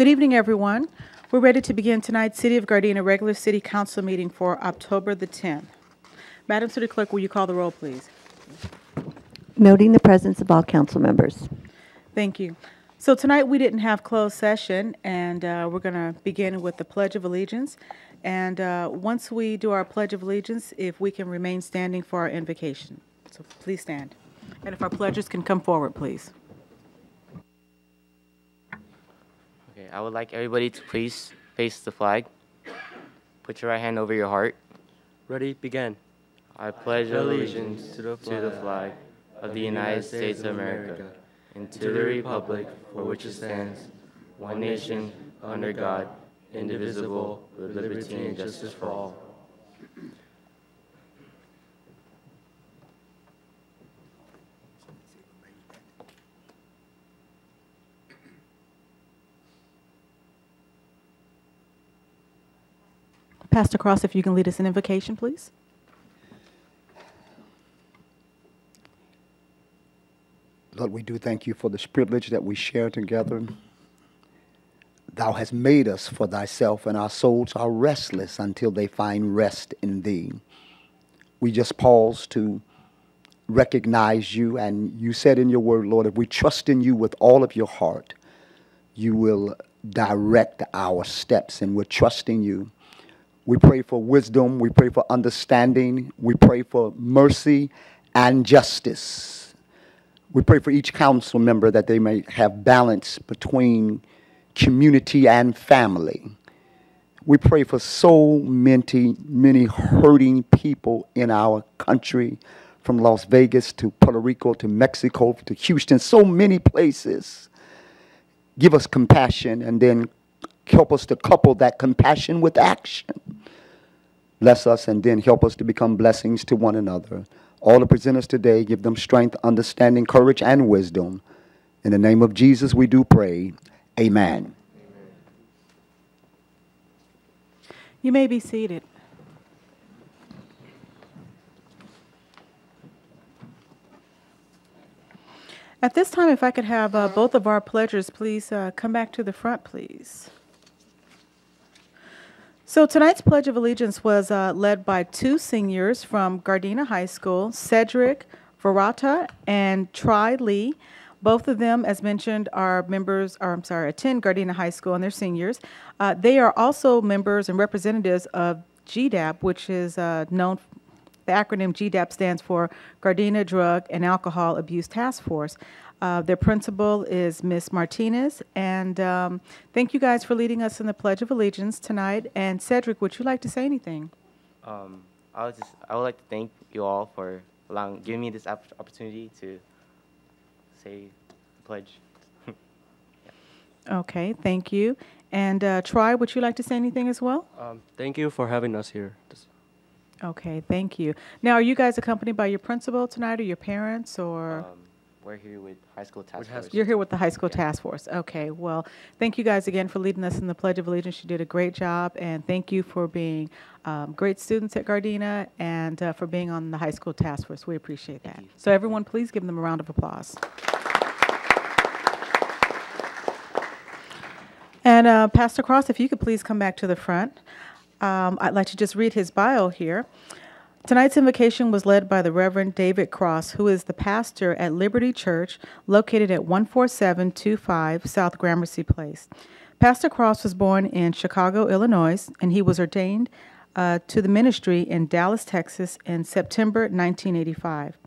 Good evening, everyone. We're ready to begin tonight's City of Gardena regular City Council meeting for October the 10th. Madam City Clerk, will you call the roll, please? Noting the presence of all council members. Thank you. So tonight we didn't have closed session, and we're going to begin with the Pledge of Allegiance. And once we do our Pledge of Allegiance, if we can remain standing for our invocation. So please stand. And if our pledges can come forward, please. Okay, I would like everybody to please face the flag. Put your right hand over your heart. Ready, begin. I pledge allegiance to the flag of the United States of America and to the republic for which it stands, one nation, under God, indivisible, with liberty and justice for all. Pastor Cross, if you can lead us in invocation, please. Lord, we do thank you for this privilege that we share together. Thou hast made us for thyself, and our souls are restless until they find rest in thee. We just pause to recognize you, and you said in your word, Lord, if we trust in you with all of your heart, you will direct our steps, and we're trusting you. We pray for wisdom, we pray for understanding, we pray for mercy and justice. We pray for each council member that they may have balance between community and family. We pray for so many hurting people in our country, from Las Vegas to Puerto Rico to Mexico to Houston, so many places. Give us compassion, and then help us to couple that compassion with action. Bless us, and then help us to become blessings to one another. All the presenters today, give them strength, understanding, courage, and wisdom. In the name of Jesus, we do pray. Amen. You may be seated. At this time, if I could have both of our pledgers please come back to the front, please. So tonight's Pledge of Allegiance was led by two seniors from Gardena High School, Cedric Verata and Tri Lee. Both of them, as mentioned, attend Gardena High School, and they're seniors. They are also members and representatives of GDAP, which is known, the acronym GDAP stands for Gardena Drug and Alcohol Abuse Task Force. Their principal is Ms. Martinez, and thank you guys for leading us in the Pledge of Allegiance tonight. And Cedric, would you like to say anything? I would like to thank you all for giving me this opportunity to say the pledge. Okay, thank you. And Troy, would you like to say anything as well? Thank you for having us here. Okay, thank you. Now, are you guys accompanied by your principal tonight, or your parents, or? We're here with High School Task Force. You're here with the High School Task Force. Okay, well, thank you guys again for leading us in the Pledge of Allegiance. You did a great job, and thank you for being great students at Gardena and for being on the High School Task Force. We appreciate that. So everyone, please give them a round of applause. And Pastor Cross, if you could please come back to the front. I'd like to just read his bio here. Tonight's invocation was led by the Reverend David Cross, who is the pastor at Liberty Church, located at 14725 South Gramercy Place. Pastor Cross was born in Chicago, Illinois, and he was ordained to the ministry in Dallas, Texas in September 1985.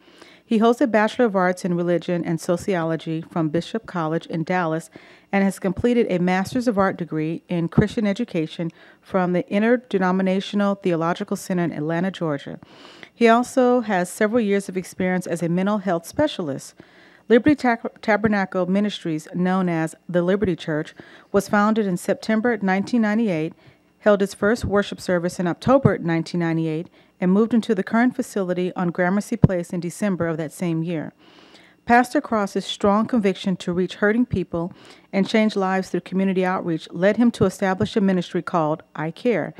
He holds a Bachelor of Arts in Religion and Sociology from Bishop College in Dallas and has completed a Master's of Art degree in Christian Education from the Interdenominational Theological Center in Atlanta, Georgia. He also has several years of experience as a mental health specialist. Liberty Tabernacle Ministries, known as the Liberty Church, was founded in September 1998, held its first worship service in October 1998, and moved into the current facility on Gramercy Place in December of that same year. Pastor Cross's strong conviction to reach hurting people and change lives through community outreach led him to establish a ministry called I Care.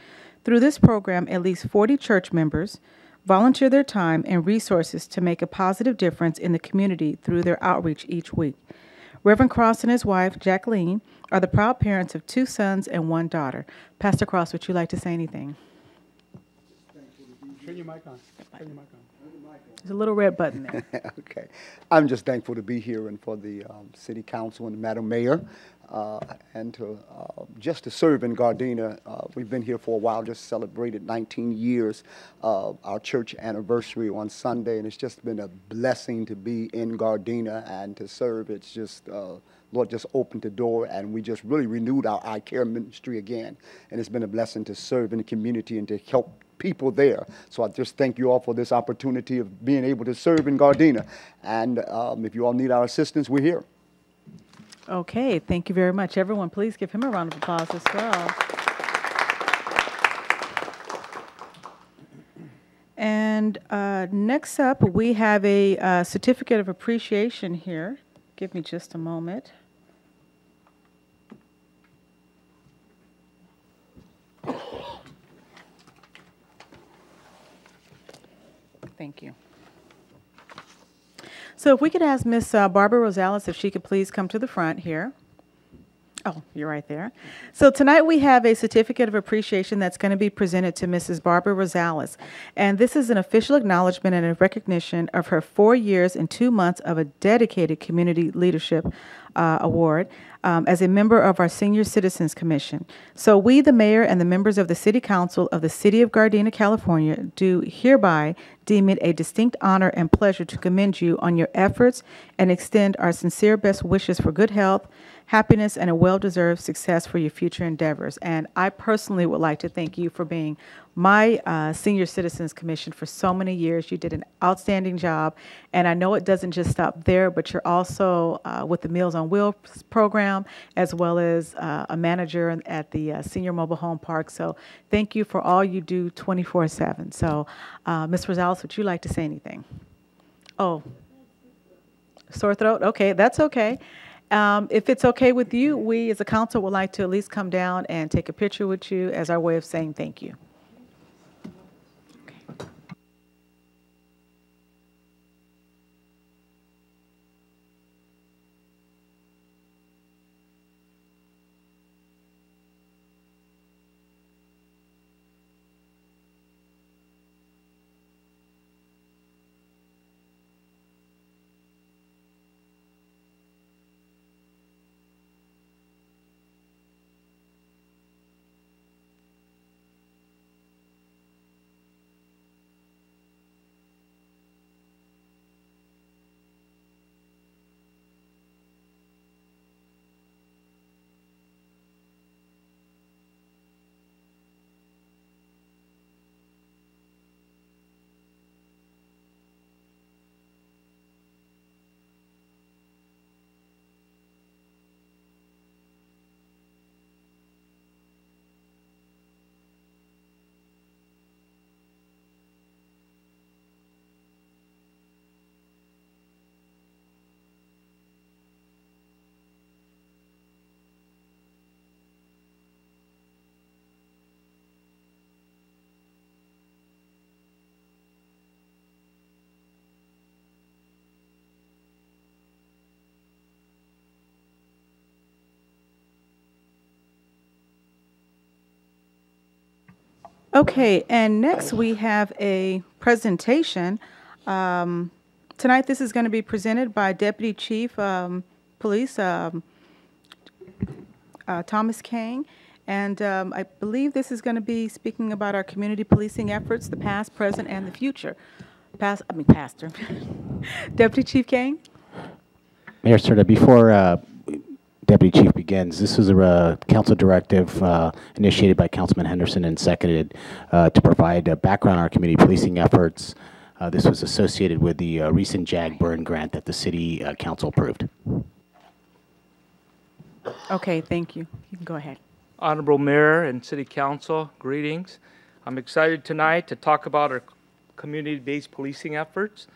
Through this program, at least 40 church members volunteer their time and resources to make a positive difference in the community through their outreach each week. Reverend Cross and his wife, Jacqueline, are the proud parents of 2 sons and 1 daughter. Pastor Cross, would you like to say anything? Turn your mic on. Turn your mic on. There's a little red button there. Okay. I'm just thankful to be here and for the City Council and Madam Mayor and to just to serve in Gardena. We've been here for a while, just celebrated 19 years of our church anniversary on Sunday, and it's just been a blessing to be in Gardena and to serve. It's just, Lord just opened the door, and we just really renewed our eye care ministry again, and it's been a blessing to serve in the community and to help people there. So I just thank you all for this opportunity of being able to serve in Gardena. And if you all need our assistance, we're here. Okay, thank you very much. Everyone, please give him a round of applause as well. And next up, we have a certificate of appreciation here. Give me just a moment. Thank you. So if we could ask Miss Barbara Rosales if she could please come to the front here. Oh, you're right there. So tonight we have a certificate of appreciation that's going to be presented to Mrs. Barbara Rosales. And this is an official acknowledgement and a recognition of her 4 years and 2 months of a dedicated community leadership award as a member of our Senior Citizens Commission. So we, the mayor and the members of the City Council of the City of Gardena, California, do hereby deem it a distinct honor and pleasure to commend you on your efforts and extend our sincere best wishes for good health, happiness, and a well-deserved success for your future endeavors. And I personally would like to thank you for being my Senior Citizens Commission for so many years. You did an outstanding job, and I know it doesn't just stop there, but you're also with the Meals on Wheels program, as well as a manager at the Senior Mobile Home Park. So thank you for all you do 24/7. So Ms. Rosales, would you like to say anything? Oh, sore throat? Okay, that's okay. If it's okay with you, we as a council would like to at least come down and take a picture with you as our way of saying thank you. Okay, and next we have a presentation. Tonight this is going to be presented by Deputy Chief Police Thomas Kang, and I believe this is going to be speaking about our community policing efforts, the past, present, and the future. Pastor. Deputy Chief Kang? Mayor Serta, before Deputy Chief begins, this was a council directive initiated by Councilman Henderson and seconded to provide background on our community policing efforts. This was associated with the recent JAG burn grant that the City Council approved. Okay, thank you. You can go ahead. Honorable Mayor and City Council, greetings. I'm excited tonight to talk about our community-based policing efforts.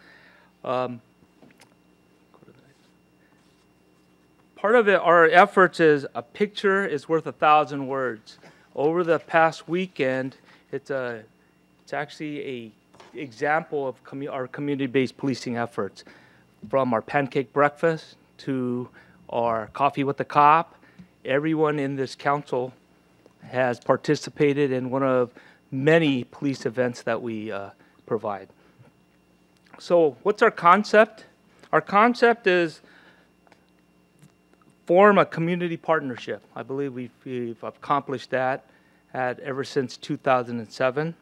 Part of it, our efforts is a picture is worth 1,000 words. Over the past weekend, it's actually a example of our community-based policing efforts, from our pancake breakfast to our Coffee with the Cop. Everyone in this council has participated in one of many police events that we provide. So what's our concept? Our concept is form a community partnership. I believe we've accomplished that ever since 2007.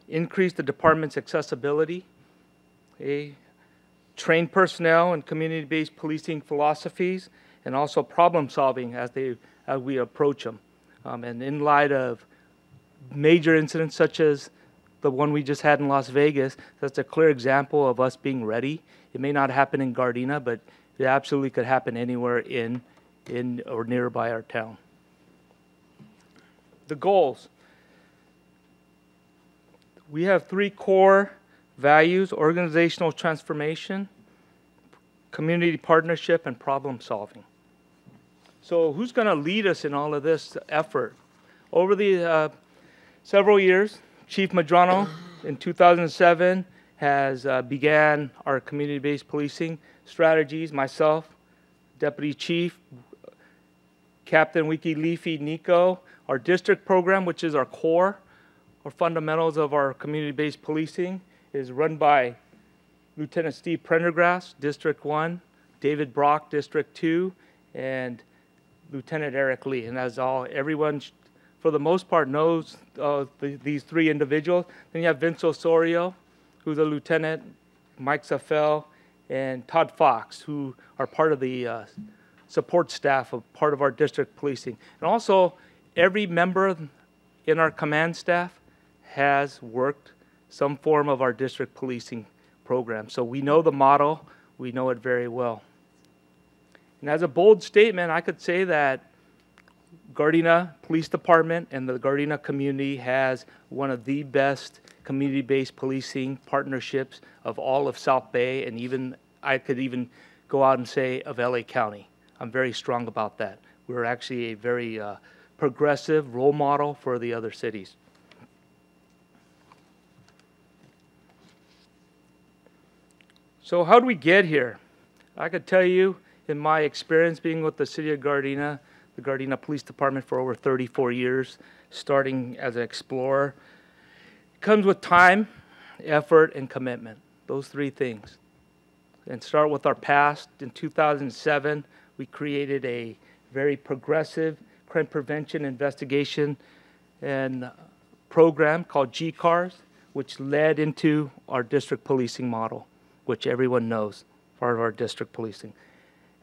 Increase the department's accessibility, train personnel in community-based policing philosophies, and also problem solving as we approach them. And in light of major incidents such as the one we just had in Las Vegas, that's a clear example of us being ready. It may not happen in Gardena, but it absolutely could happen anywhere in or nearby our town. The goals. We have 3 core values: organizational transformation, community partnership, and problem solving. So who's going to lead us in all of this effort? Over the several years, Chief Medrano in 2007 has began our community-based policing strategies. Myself, Deputy Chief, Captain Wiki Leafy Nico, our district program, which is our core or fundamentals of our community-based policing, is run by Lieutenant Steve Prendergrass, District 1, David Brock, District 2, and Lieutenant Eric Lee. And as everyone, for the most part, knows these 3 individuals. Then you have Vince Osorio, who's a lieutenant, Mike Zafel, and Todd Fox, who are part of the support staff of part of our district policing. And also, every member in our command staff has worked some form of our district policing program. So we know the model, we know it very well. And as a bold statement, I could say that Gardena Police Department and the Gardena community has one of the best community-based policing partnerships of all of South Bay, and even I could even go out and say of LA County. I'm very strong about that. We're actually a very progressive role model for the other cities. So how do we get here? I could tell you, in my experience being with the city of Gardena, the Gardena Police Department for over 34 years, starting as an explorer, it comes with time, effort, and commitment. Those 3 things. And start with our past. In 2007, we created a very progressive crime prevention investigation and program called GCARS, which led into our district policing model, which everyone knows, part of our district policing.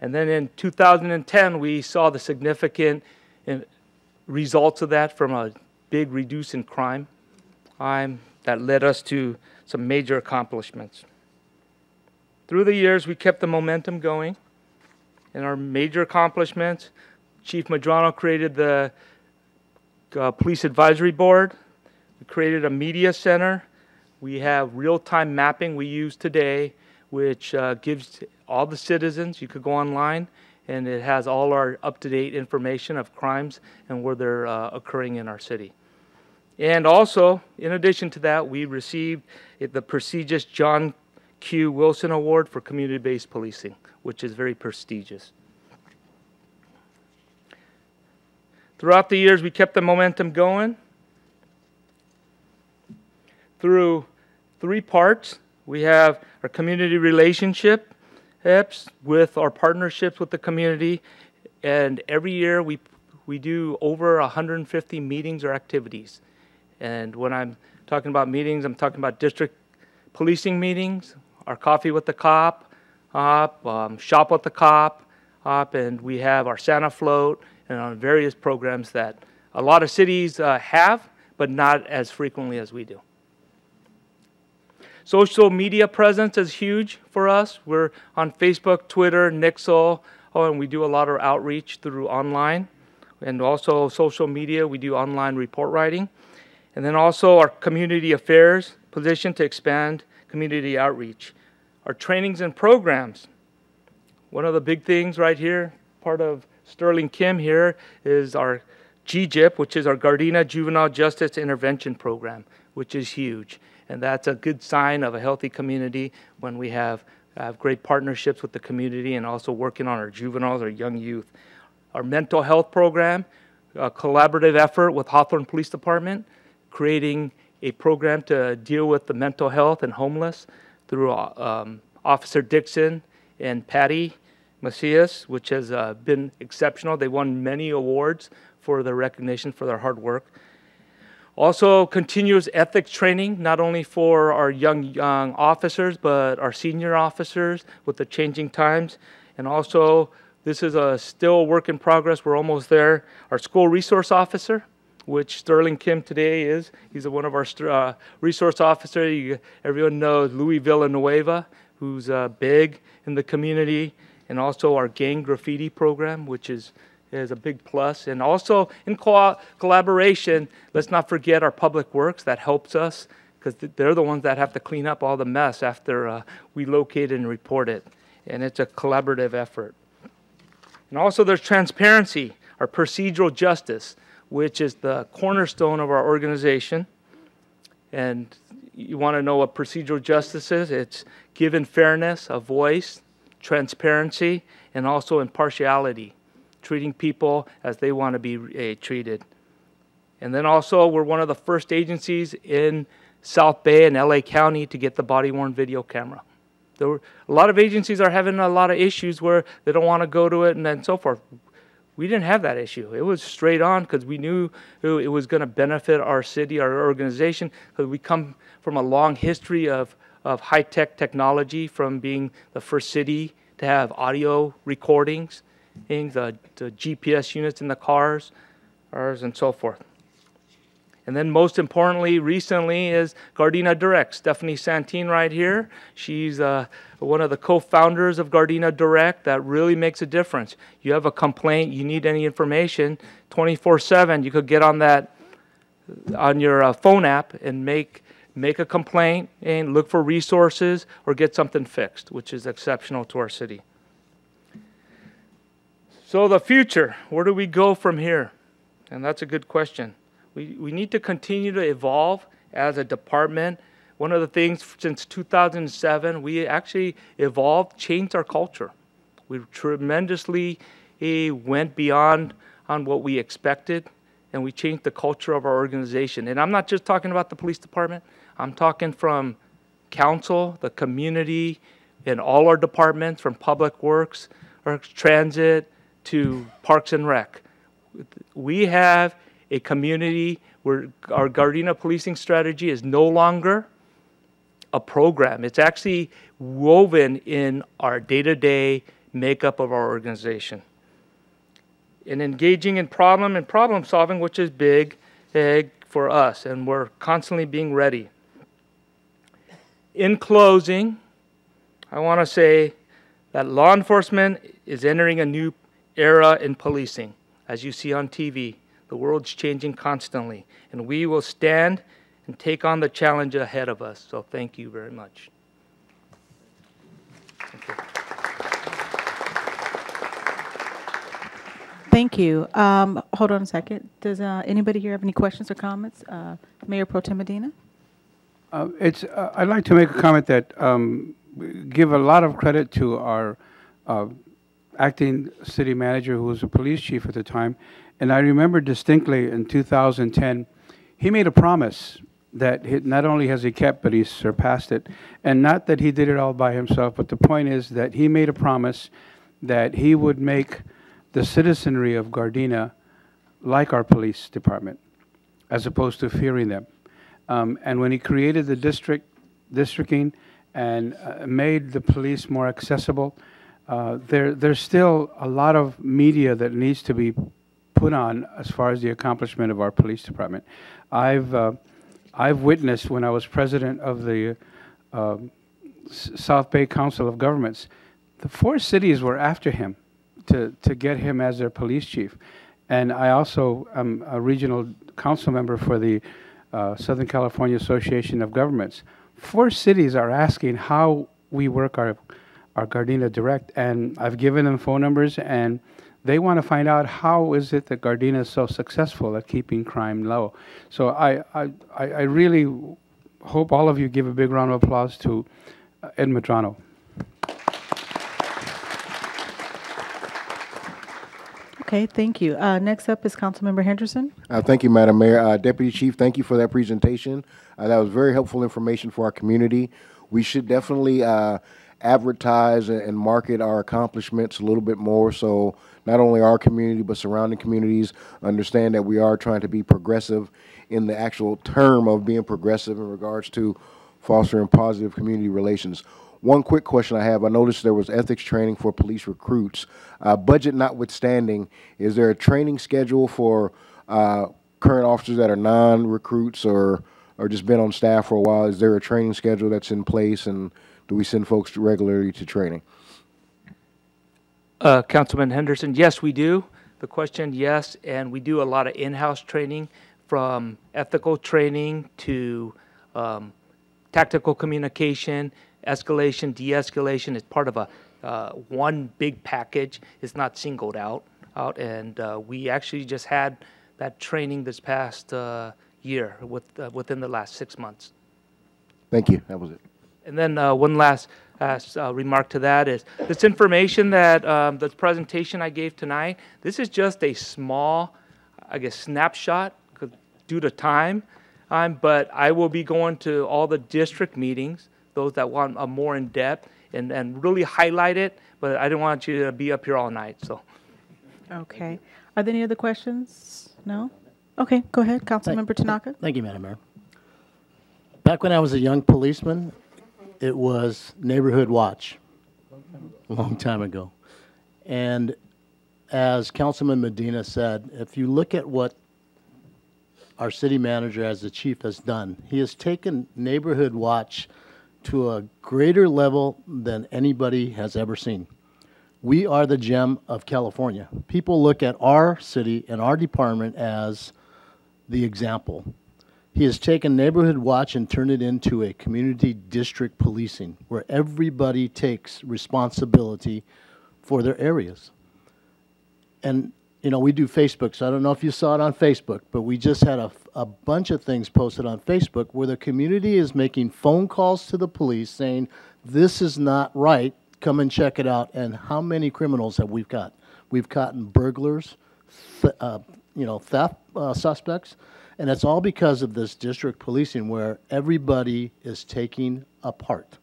And then in 2010, we saw the significant results of that from a big reduce in crime that led us to some major accomplishments. Through the years, we kept the momentum going. And our major accomplishments, Chief Medrano created the Police Advisory Board. We created a media center. We have real-time mapping we use today, which gives all the citizens, you could go online, and it has all our up-to-date information of crimes and where they're occurring in our city. And also, in addition to that, we received the prestigious John Q. Wilson Award for Community-Based Policing, which is very prestigious. Throughout the years, we kept the momentum going through 3 parts. We have our community relationships with our partnerships with the community, and every year we do over 150 meetings or activities. And when I'm talking about meetings, I'm talking about district policing meetings, our Coffee with the Cop, Shop with the Cop, and we have our Santa Float, and on various programs that a lot of cities have, but not as frequently as we do. Social media presence is huge for us. We're on Facebook, Twitter, Nixle, and we do a lot of outreach through online. And also social media, we do online report writing. And then also our community affairs position to expand community outreach. Our trainings and programs. One of the big things right here, part of Sterling Kim here, is our GJIP, which is our Gardena Juvenile Justice Intervention Program, which is huge. And that's a good sign of a healthy community when we have have great partnerships with the community, and also working on our juveniles, our young youth. Our mental health program, a collaborative effort with Hawthorne Police Department, creating a program to deal with the mental health and homeless through Officer Dixon and Patty Macias, which has been exceptional. They won many awards for their recognition for their hard work. Also, continuous ethics training, not only for our young officers, but our senior officers with the changing times. And also, this is still a work in progress. We're almost there. Our school resource officer, which Sterling Kim today is. He's one of our resource officers. Everyone knows Louis Villanueva, who's big in the community, and also our gang graffiti program, which is a big plus. And also in collaboration, let's not forget our public works. That helps us because they're the ones that have to clean up all the mess after we locate and report it. And it's a collaborative effort. And also there's transparency, our procedural justice, which is the cornerstone of our organization. And you want to know what procedural justice is? It's giving fairness, a voice, transparency, and also impartiality, treating people as they want to be treated. And then also, we're one of the first agencies in South Bay and LA County to get the body-worn video camera. A lot of agencies are having a lot of issues where they don't want to go to it and then so forth. We didn't have that issue. It was straight on because we knew it was going to benefit our city, our organization, because we come from a long history of high-tech technology, from being the first city to have audio recordings, the GPS units in the cars, and so forth. And then most importantly, recently, is Gardena Direct. Stephanie Santine right here. She's one of the co-founders of Gardena Direct. That really makes a difference. You have a complaint, you need any information, 24/7, you could get on that, on your phone app and make a complaint and look for resources or get something fixed, which is exceptional to our city. So the future, where do we go from here? And that's a good question. We need to continue to evolve as a department. One of the things since 2007, we actually evolved, changed our culture. We tremendously went beyond on what we expected, and we changed the culture of our organization. And I'm not just talking about the police department. I'm talking from council, the community, and all our departments, from public works, or transit, to Parks and Rec. We have a community where our Gardena policing strategy is no longer a program. It's actually woven in our day-to-day makeup of our organization. And engaging in problem solving, which is big for us, and we're constantly being ready. In closing, I want to say that law enforcement is entering a new era in policing. As you see on TV, the world's changing constantly, and we will stand and take on the challenge ahead of us. So thank you very much. Thank you. Hold on a second. Does anybody here have any questions or comments? Mayor Pro Tem Medina? I'd like to make a comment that give a lot of credit to our acting city manager, who was a police chief at the time. And I remember distinctly in 2010, he made a promise that not only has he kept, but he's surpassed it. And not that he did it all by himself, but the point is that he made a promise that he would make the citizenry of Gardena like our police department, as opposed to fearing them. And when he created the districting and made the police more accessible, there's still a lot of media that needs to be put on as far as the accomplishment of our police department. I've witnessed, when I was president of the South Bay Council of Governments, the 4 cities were after him to get him as their police chief. And I also am a regional council member for the Southern California Association of Governments. 4 cities are asking how we work our Gardena Direct, and I've given them phone numbers, and they want to find out how is it that Gardena is so successful at keeping crime low. So I really hope all of you give a big round of applause to Ed Medrano. Okay, thank you. Next up is Councilmember Henderson. Thank you, Madam Mayor. Deputy Chief, thank you for that presentation. That was very helpful information for our community. We should definitely advertise and market our accomplishments a little bit more, so not only our community but surrounding communities understand that we are trying to be progressive in the actual term of being progressive in regards to fostering positive community relations. One quick question I have, I noticed there was ethics training for police recruits. Budget notwithstanding, is there a training schedule for current officers that are non-recruits or just been on staff for a while? Is there a training schedule that's in place, and do we send folks regularly to training? Councilman Henderson, yes, we do. The question, yes, and we do a lot of in-house training, from ethical training to tactical communication, escalation, de-escalation. It's part of a one big package. It's not singled out. And we actually just had that training this past year within the last 6 months. Thank you. That was it. And then one last remark to that is this information that the presentation I gave tonight, this is just a small, I guess, snapshot due to time. But I will be going to all the district meetings, those that want a more in-depth, and really highlight it. But I didn't want you to be up here all night. So. Okay. Are there any other questions? No? Okay, go ahead, Councilmember Tanaka. Thank you, Madam Mayor. Back when I was a young policeman, it was Neighborhood Watch, a long time ago. And as Councilman Medina said, if you look at what our city manager as the chief has done, he has taken Neighborhood Watch to a greater level than anybody has ever seen. We are the gem of California. People look at our city and our department as the example. He has taken Neighborhood Watch and turned it into a community district policing where everybody takes responsibility for their areas. And, you know, we do Facebook, so I don't know if you saw it on Facebook, but we just had a bunch of things posted on Facebook where the community is making phone calls to the police saying, this is not right, come and check it out. And how many criminals have we got? We've gotten burglars, theft suspects. And it's all because of this district policing where everybody is taking a part.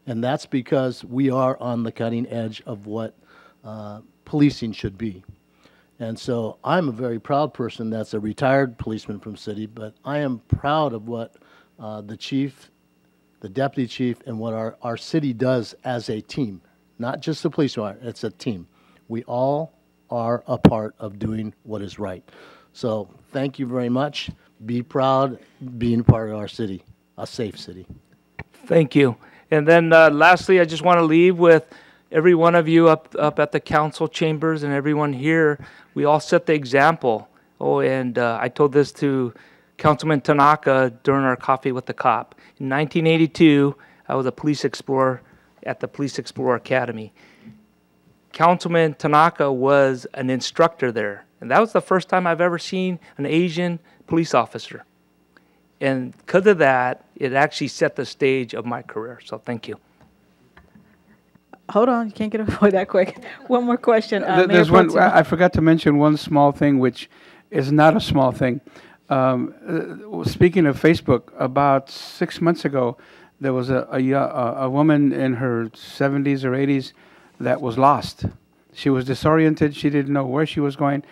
And that's because we are on the cutting edge of what policing should be. And so I'm a very proud person that's a retired policeman from city, but I am proud of what the chief, the deputy chief, and what our city does as a team. Not just the police department, it's a team. We all are a part of doing what is right. So thank you very much. Be proud being part of our city, a safe city. Thank you. And then lastly, I just want to leave with every one of you up at the council chambers and everyone here. We all set the example. Oh, and I told this to Councilman Tanaka during our coffee with the cop. In 1982, I was a police explorer at the Police Explorer Academy. Councilman Tanaka was an instructor there. And that was the first time I've ever seen an Asian police officer. And because of that, it actually set the stage of my career. So thank you. Hold on, you can't get away that quick. One more question. There's one. I forgot to mention one small thing, which is not a small thing. Speaking of Facebook, about 6 months ago, there was a woman in her 70s or 80s that was lost. She was disoriented. She didn't know where she was going.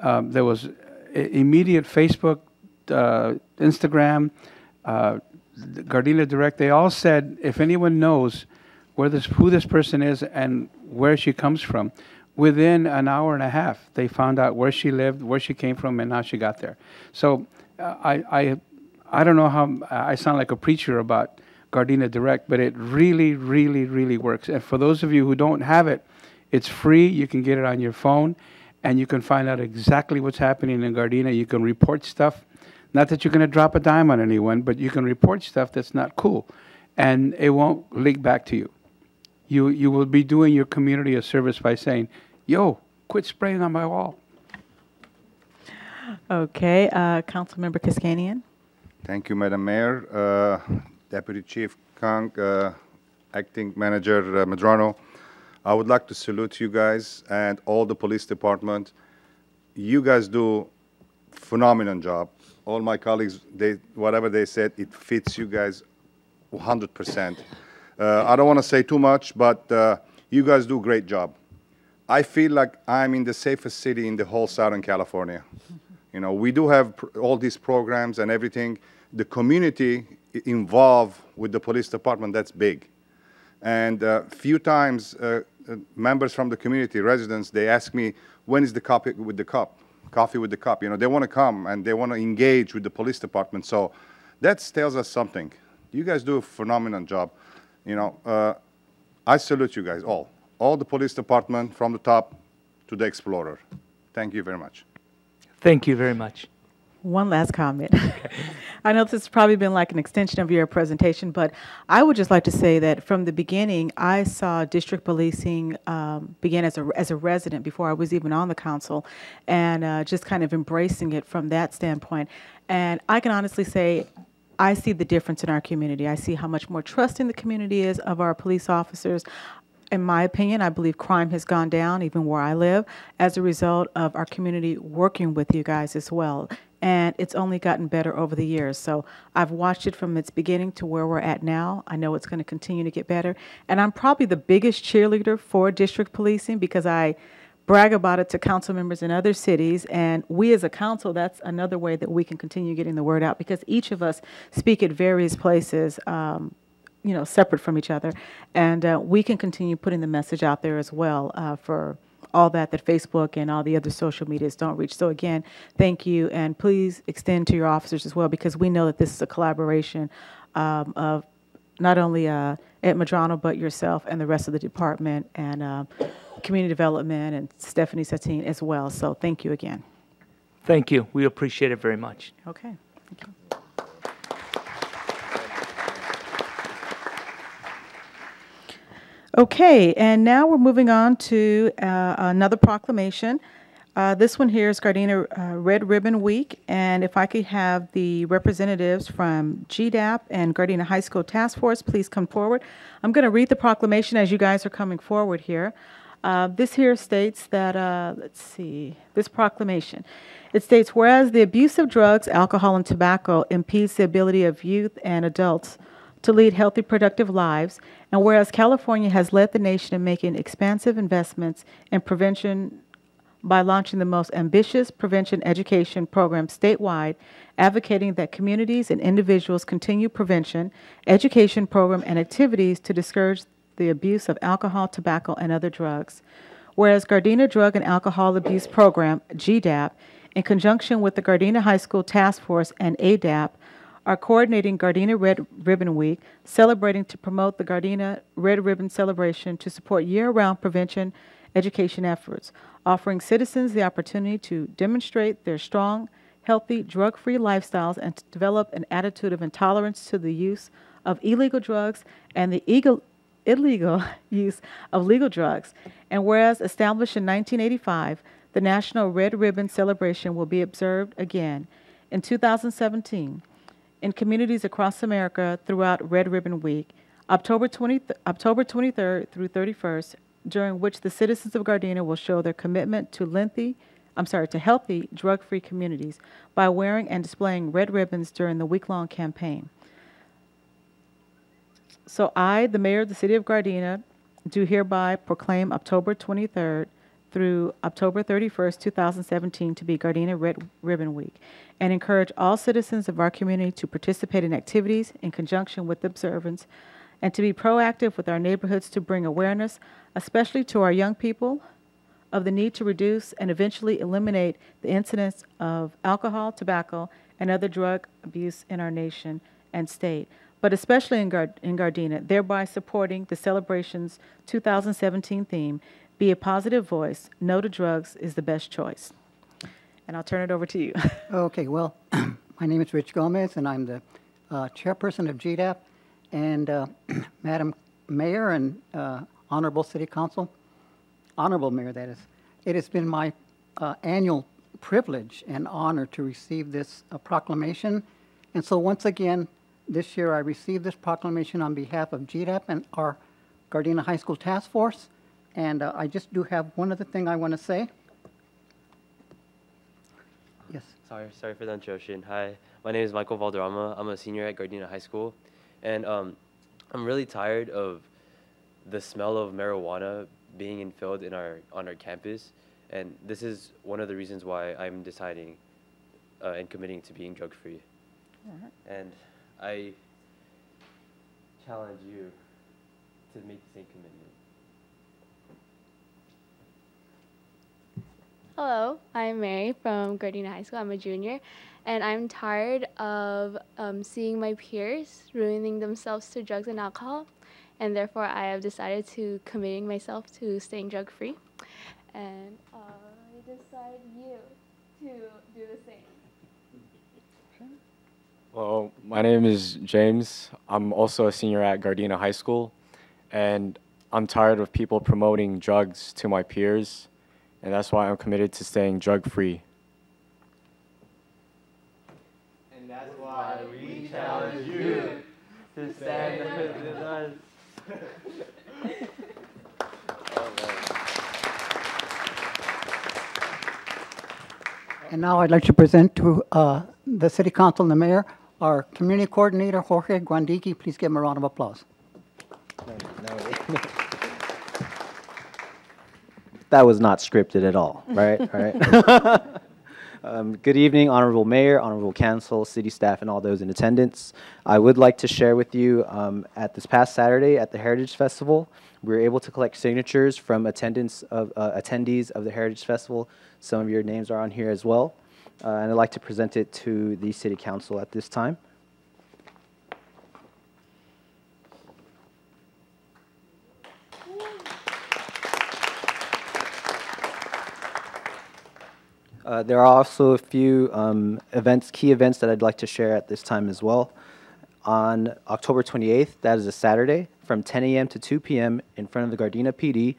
There was immediate Facebook, Instagram, Gardena Direct. They all said, if anyone knows who this person is and where she comes from, within an hour and a half, they found out where she lived, where she came from, and how she got there. So I don't know how I sound like a preacher about Gardena Direct, but it really, really, really works. And for those of you who don't have it, it's free. You can get it on your phone, and you can find out exactly what's happening in Gardena. You can report stuff. Not that you're going to drop a dime on anyone, but you can report stuff that's not cool, and it won't leak back to you. You will be doing your community a service by saying, yo, quit spraying on my wall. Okay, Councilmember Kaskanian. Thank you, Madam Mayor. Deputy Chief Kang, Acting Manager Medrano. I would like to salute you guys and all the police department you guys do phenomenal job. All my colleagues, whatever they said, it fits you guys 100%. I don't want to say too much, but you guys do a great job. I feel like I'm in the safest city in the whole Southern California. You know, we do have all these programs and everything. The community involved with the police department, that's big. And few times, members from the community, residents, they ask me, when is the coffee with the cop? Coffee with the cop. You know, they want to come and they want to engage with the police department. So that tells us something. You guys do a phenomenal job. You know, I salute you guys all the police department from the top to the Explorer. Thank you very much. Thank you very much. One last comment. I know this has probably been like an extension of your presentation, but I would just like to say that from the beginning, I saw district policing begin as a resident before I was even on the council, and just kind of embracing it from that standpoint. And I can honestly say, I see the difference in our community. I see how much more trusting the community is of our police officers. In my opinion, I believe crime has gone down, even where I live, as a result of our community working with you guys as well. And it's only gotten better over the years. So I've watched it from its beginning to where we're at now. I know it's going to continue to get better. And I'm probably the biggest cheerleader for district policing because I brag about it to council members in other cities. And we as a council, that's another way that we can continue getting the word out because each of us speak at various places, you know, separate from each other. And we can continue putting the message out there as well for all that Facebook and all the other social medias don't reach. So again, thank you, and please extend to your officers as well, because we know that this is a collaboration of not only Ed Madrano, but yourself and the rest of the department and community development and Stephanie Satine as well. So thank you again. Thank you. We appreciate it very much. Okay. Thank you. Okay, and now we're moving on to another proclamation. This one here is Gardena Red Ribbon Week, and if I could have the representatives from GDAP and Gardena High School Task Force please come forward. I'm going to read the proclamation as you guys are coming forward here. This here states that, let's see, this proclamation. It states, whereas the abuse of drugs, alcohol, and tobacco impedes the ability of youth and adults to lead healthy, productive lives, and whereas California has led the nation in making expansive investments in prevention by launching the most ambitious prevention education program statewide, advocating that communities and individuals continue prevention, education program, and activities to discourage the abuse of alcohol, tobacco, and other drugs. Whereas Gardena Drug and Alcohol Abuse Program, GDAP, in conjunction with the Gardena High School Task Force and ADAP, are coordinating Gardena Red Ribbon Week, celebrating to promote the Gardena Red Ribbon celebration to support year-round prevention education efforts, offering citizens the opportunity to demonstrate their strong, healthy, drug-free lifestyles and to develop an attitude of intolerance to the use of illegal drugs and the illegal use of legal drugs. And whereas established in 1985, the National Red Ribbon Celebration will be observed again in 2017 in communities across America throughout Red Ribbon Week, October 23rd through 31st, during which the citizens of Gardena will show their commitment to healthy, drug-free communities by wearing and displaying red ribbons during the week-long campaign. So I, the mayor of the city of Gardena, do hereby proclaim October 23rd through October 31st, 2017 to be Gardena Red Ribbon Week, and encourage all citizens of our community to participate in activities in conjunction with the observance and to be proactive with our neighborhoods to bring awareness, especially to our young people, of the need to reduce and eventually eliminate the incidence of alcohol, tobacco, and other drug abuse in our nation and state, but especially in Gardena, thereby supporting the celebration's 2017 theme, Be a Positive Voice, No to Drugs is the Best Choice. And I'll turn it over to you. Okay, well, my name is Rich Gomez, and I'm the chairperson of GDAP. And Madam Mayor and Honorable City Council, Honorable Mayor, that is, it has been my annual privilege and honor to receive this proclamation. And so once again, this year I received this proclamation on behalf of GDAP and our Gardena High School Task Force. And I just do have one other thing I want to say. Yes. Sorry for the interruption. Hi, my name is Michael Valderrama. I'm a senior at Gardena High School, and I'm really tired of the smell of marijuana being infilled on our campus, and this is one of the reasons why I'm deciding and committing to being drug-free. All right. And I challenge you to make the same commitment. Hello, I'm Mary from Gardena High School. I'm a junior, and I'm tired of seeing my peers ruining themselves to drugs and alcohol, and therefore I have decided to committing myself to staying drug-free, and I decide you to do the same. Well, my name is James. I'm also a senior at Gardena High School, and I'm tired of people promoting drugs to my peers, and that's why I'm committed to staying drug-free. And that's why we challenge you to stand with us. And now I'd like to present to the City Council and the Mayor, our Community Coordinator, Jorge Guandiki. Please give him a round of applause. That was not scripted at all, right? All right. Good evening, Honorable Mayor, Honorable Council, City staff, and all those in attendance. I would like to share with you at this past Saturday at the Heritage Festival, we were able to collect signatures from attendees of the Heritage Festival. Some of your names are on here as well. And I'd like to present it to the City Council at this time. There are also a few key events that I'd like to share at this time as well. On October 28th, that is a Saturday, from 10 a.m. to 2 p.m. in front of the Gardena PD,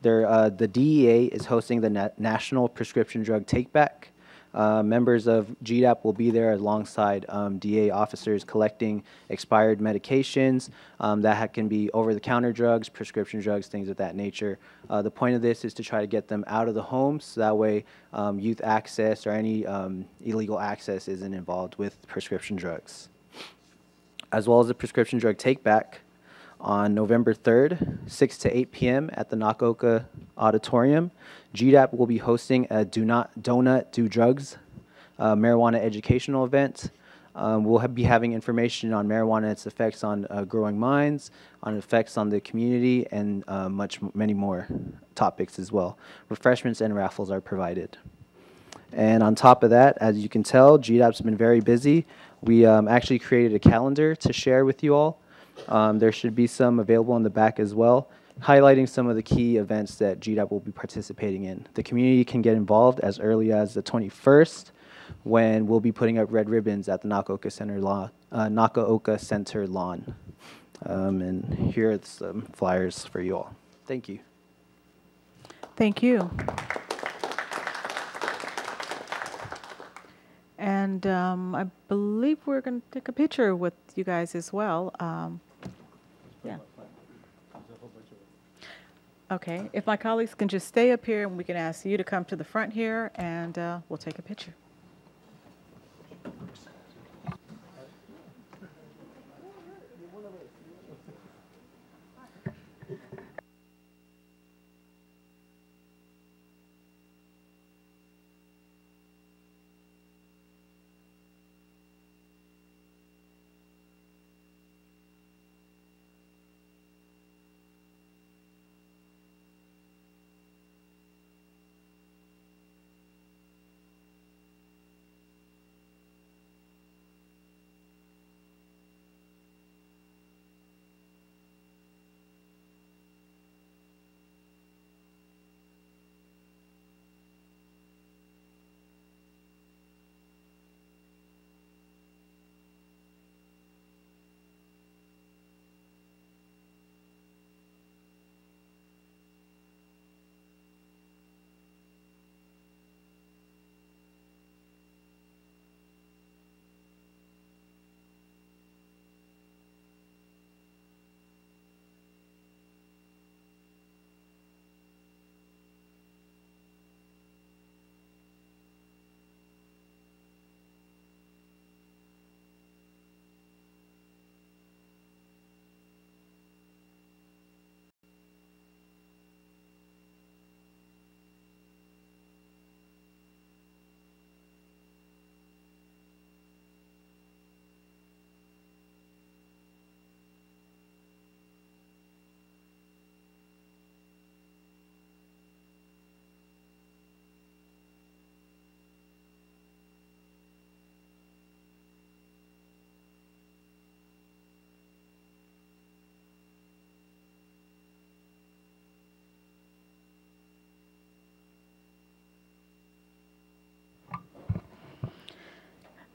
the DEA is hosting the National Prescription Drug Takeback. Members of GDAP will be there alongside DEA officers collecting expired medications that can be over-the-counter drugs, prescription drugs, things of that nature. The point of this is to try to get them out of the homes, so that way youth access or any illegal access isn't involved with prescription drugs. As well as the Prescription Drug Takeback on November 3rd, 6 to 8 p.m. at the Nakaoka Auditorium. GDAP will be hosting a Donut Do Drugs marijuana educational event. We'll be having information on marijuana and its effects on growing minds, on effects on the community, and many more topics as well. Refreshments and raffles are provided. And on top of that, as you can tell, GDAP's been very busy. We actually created a calendar to share with you all. There should be some available in the back as well, highlighting some of the key events that GDAP will be participating in. The community can get involved as early as the 21st, when we'll be putting up red ribbons at the Nakaoka Center lawn. And here are some flyers for you all. Thank you. Thank you. And I believe we're going to take a picture with you guys as well. Yeah. Okay, if my colleagues can just stay up here and we can ask you to come to the front here and we'll take a picture.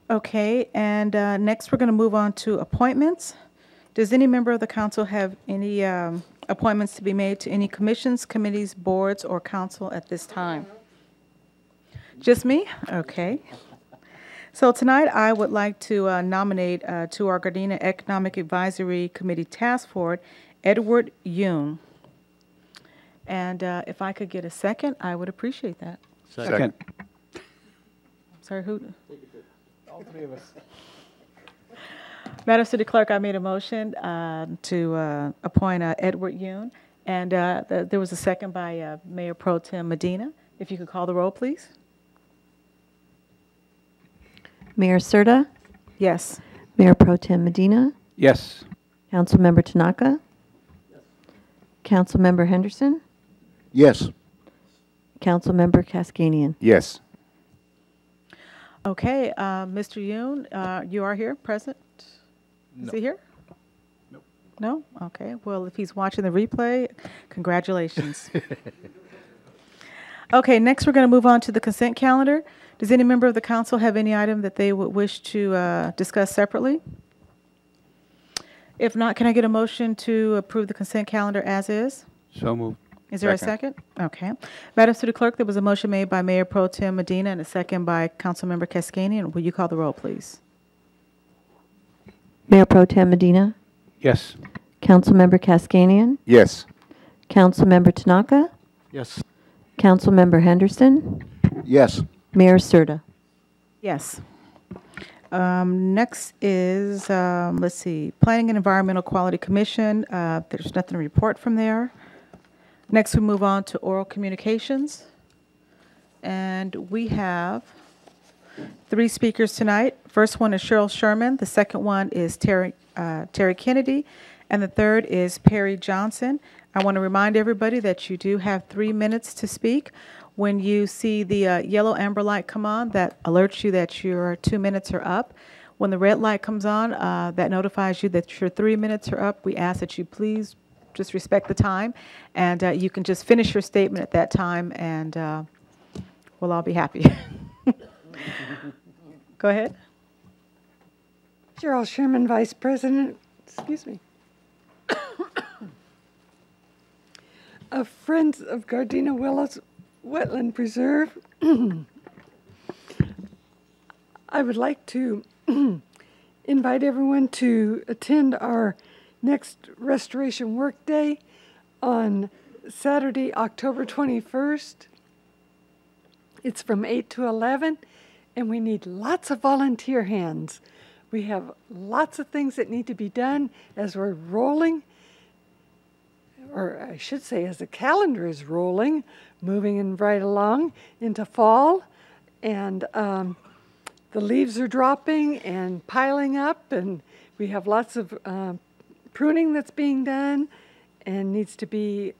Okay, and next we're going to move on to appointments. Does any member of the council have any appointments to be made to any commissions, committees, boards, or council at this time? Just me? Okay. So tonight I would like to nominate to our Gardena Economic Advisory Committee Task Force, Edward Yoon. And if I could get a second, I would appreciate that. Second. Sorry, who? All three of us. Madam City Clerk, I made a motion to appoint Edward Yoon, and there was a second by Mayor Pro Tem Medina. If you could call the roll, please. Mayor Serta? Yes. Mayor Pro Tem Medina? Yes. Councilmember Tanaka? Yes. Councilmember Henderson? Yes. Councilmember Kaskanian? Yes. Okay, Mr. Yoon, you are here, present? Is he here? Nope. No? Okay, well, if he's watching the replay, congratulations. Okay, next we're going to move on to the consent calendar. Does any member of the council have any item that they would wish to discuss separately? If not, can I get a motion to approve the consent calendar as is? So moved. Is there a second? Okay. Madam City Clerk, there was a motion made by Mayor Pro Tem Medina and a second by Councilmember Kaskanian. Will you call the roll, please? Mayor Pro Tem Medina? Yes. Councilmember Kaskanian? Yes. Councilmember Tanaka? Yes. Councilmember Henderson? Yes. Mayor Serta? Yes. Next is, let's see, Planning and Environmental Quality Commission. There's nothing to report from there. Next, we move on to oral communications. And we have 3 speakers tonight. First one is Cheryl Sherman. The second one is Terry Kennedy. And the third is Perry Johnson. I want to remind everybody that you do have 3 minutes to speak. When you see the yellow amber light come on, that alerts you that your 2 minutes are up. When the red light comes on, that notifies you that your 3 minutes are up. We ask that you please just respect the time, and you can just finish your statement at that time, and we'll all be happy. Go ahead. Cheryl Sherman, Vice President, excuse me, of Friends of Gardena Willows Wetland Preserve. I would like to invite everyone to attend our next Restoration Work Day on Saturday, October 21st. It's from 8 to 11, and we need lots of volunteer hands. We have lots of things that need to be done as we're rolling, or I should say as the calendar is rolling, moving in right along into fall, and the leaves are dropping and piling up, and we have lots of pruning that's being done and needs to be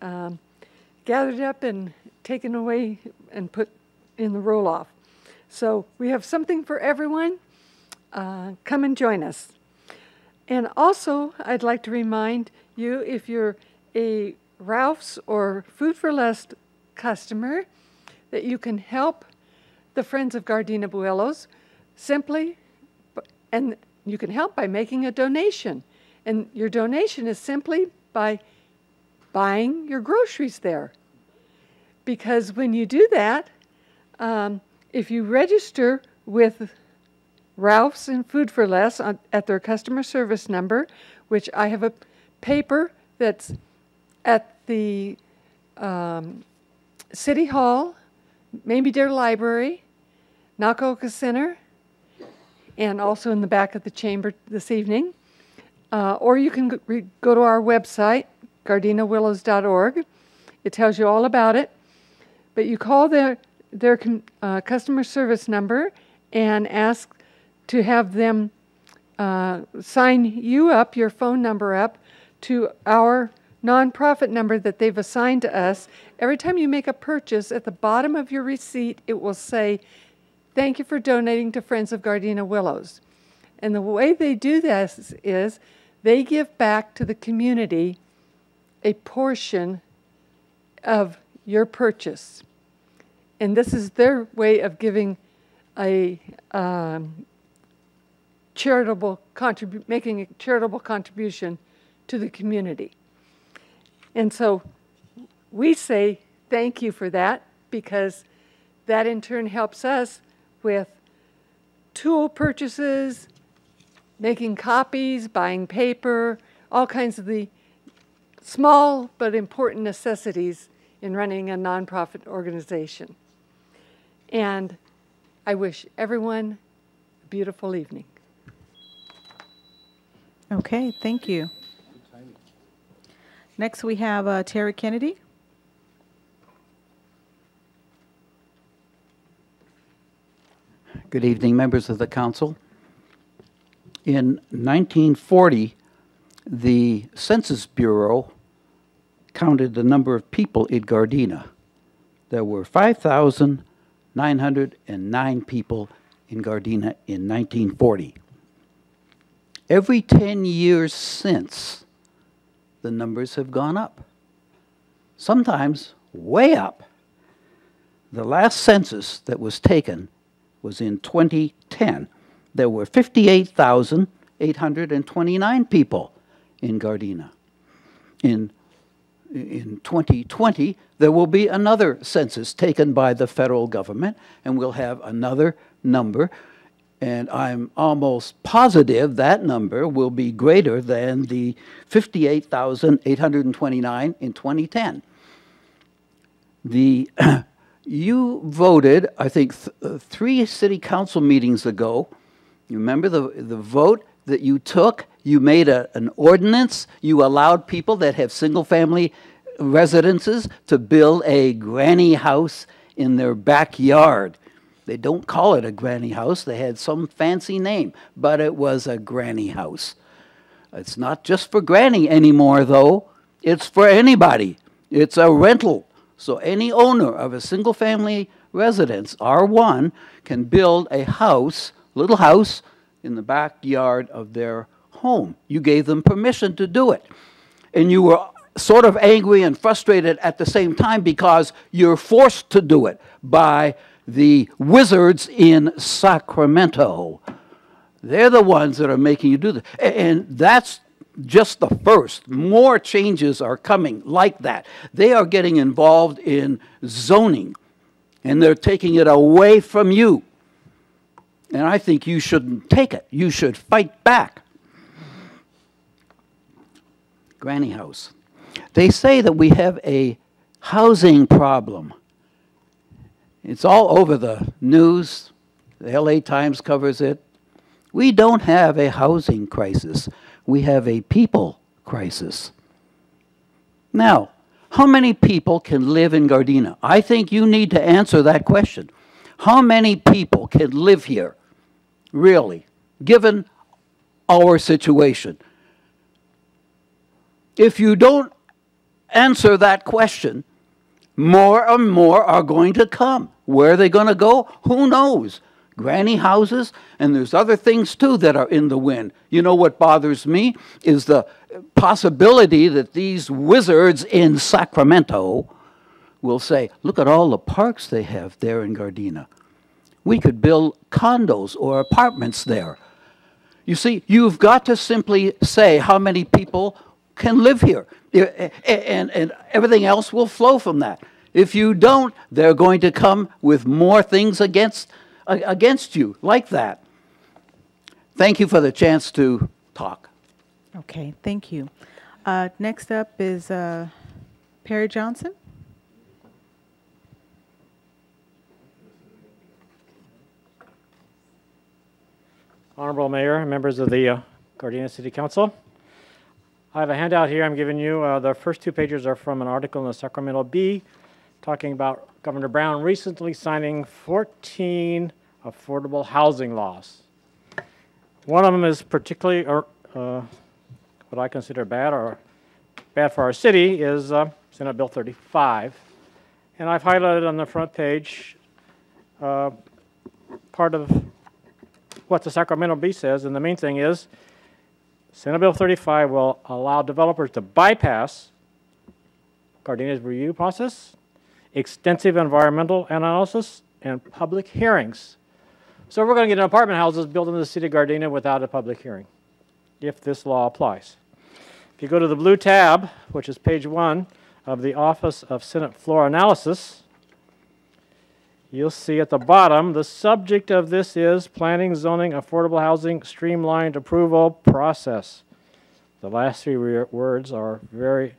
gathered up and taken away and put in the roll-off. So we have something for everyone. Come and join us. And also, I'd like to remind you, if you're a Ralph's or Food for Less customer, that you can help the Friends of Gardena Buelos simply, and you can help by making a donation. And your donation is simply by buying your groceries there. Because when you do that, if you register with Ralph's and Food for Less at their customer service number, which I have a paper that's at the City Hall, maybe their library, Nakaoka Center, and also in the back of the chamber this evening. Or you can go to our website, gardenawillows.org. It tells you all about it. But you call their customer service number and ask to have them sign you up, your phone number up, to our nonprofit number that they've assigned to us. Every time you make a purchase, at the bottom of your receipt, it will say, "Thank you for donating to Friends of Gardena Willows." And the way they do this is they give back to the community a portion of your purchase. And this is their way of giving a making a charitable contribution to the community. And so we say thank you for that, because that in turn helps us with tool purchases, making copies, buying paper, all kinds of the small but important necessities in running a nonprofit organization. And I wish everyone a beautiful evening. Okay, thank you. Next, we have Terry Kennedy. Good evening, members of the council. In 1940, the Census Bureau counted the number of people in Gardena. There were 5,909 people in Gardena in 1940. Every 10 years since, the numbers have gone up, sometimes way up. The last census that was taken was in 2010. There were 58,829 people in Gardena. In 2020, there will be another census taken by the federal government, and we'll have another number. And I'm almost positive that number will be greater than the 58,829 in 2010. You voted, I think, 3 city council meetings ago. You remember the vote that you took? You made an ordinance. You allowed people that have single-family residences to build a granny house in their backyard. They don't call it a granny house. They had some fancy name, but it was a granny house. It's not just for granny anymore, though. It's for anybody. It's a rental. So any owner of a single-family residence, R1, can build a house, little house, in the backyard of their home. You gave them permission to do it. And you were sort of angry and frustrated at the same time because you're forced to do it by the wizards in Sacramento. They're the ones that are making you do this. And that's just the first. More changes are coming like that. They are getting involved in zoning, and they're taking it away from you. And I think you shouldn't take it. You should fight back. Granny house. They say that we have a housing problem. It's all over the news. The LA Times covers it. We don't have a housing crisis. We have a people crisis. Now, how many people can live in Gardena? I think you need to answer that question. How many people can live here, really, given our situation? If you don't answer that question, more and more are going to come. Where are they going to go? Who knows? Granny houses, and there's other things too that are in the wind. You know what bothers me is the possibility that these wizards in Sacramento will say, look at all the parks they have there in Gardena. We could build condos or apartments there. You see, you've got to simply say how many people can live here, and everything else will flow from that. If you don't, they're going to come with more things against you, like that. Thank you for the chance to talk. Okay, thank you. Next up is Perry Johnson. Honorable Mayor, members of the Gardena City Council. I have a handout here I'm giving you. The first 2 pages are from an article in the Sacramento Bee talking about Governor Brown recently signing 14 affordable housing laws. One of them is particularly, what I consider bad for our city, is Senate Bill 35. And I've highlighted on the front page part of what the Sacramento Bee says, and the main thing is Senate Bill 35 will allow developers to bypass Gardena's review process, extensive environmental analysis, and public hearings So we're going to get apartment houses built in the city of Gardena without a public hearing, if this law applies. If you go to the blue tab, which is page 1 of the Office of Senate Floor Analysis, you'll see at the bottom, the subject of this is planning, zoning, affordable housing, streamlined approval process. The last 3 words are very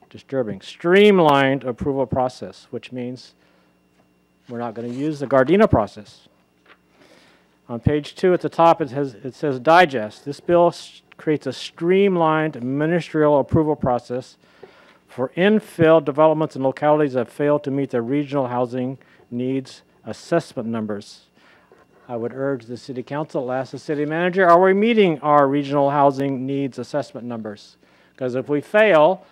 disturbing. Streamlined approval process, which means we're not going to use the Gardena process. On page 2 at the top, it says digest. This bill creates a streamlined ministerial approval process for infill developments in localities that fail to meet the regional housing needs assessment numbers. I would urge the city council, ask the city manager, are we meeting our regional housing needs assessment numbers? Because if we fail,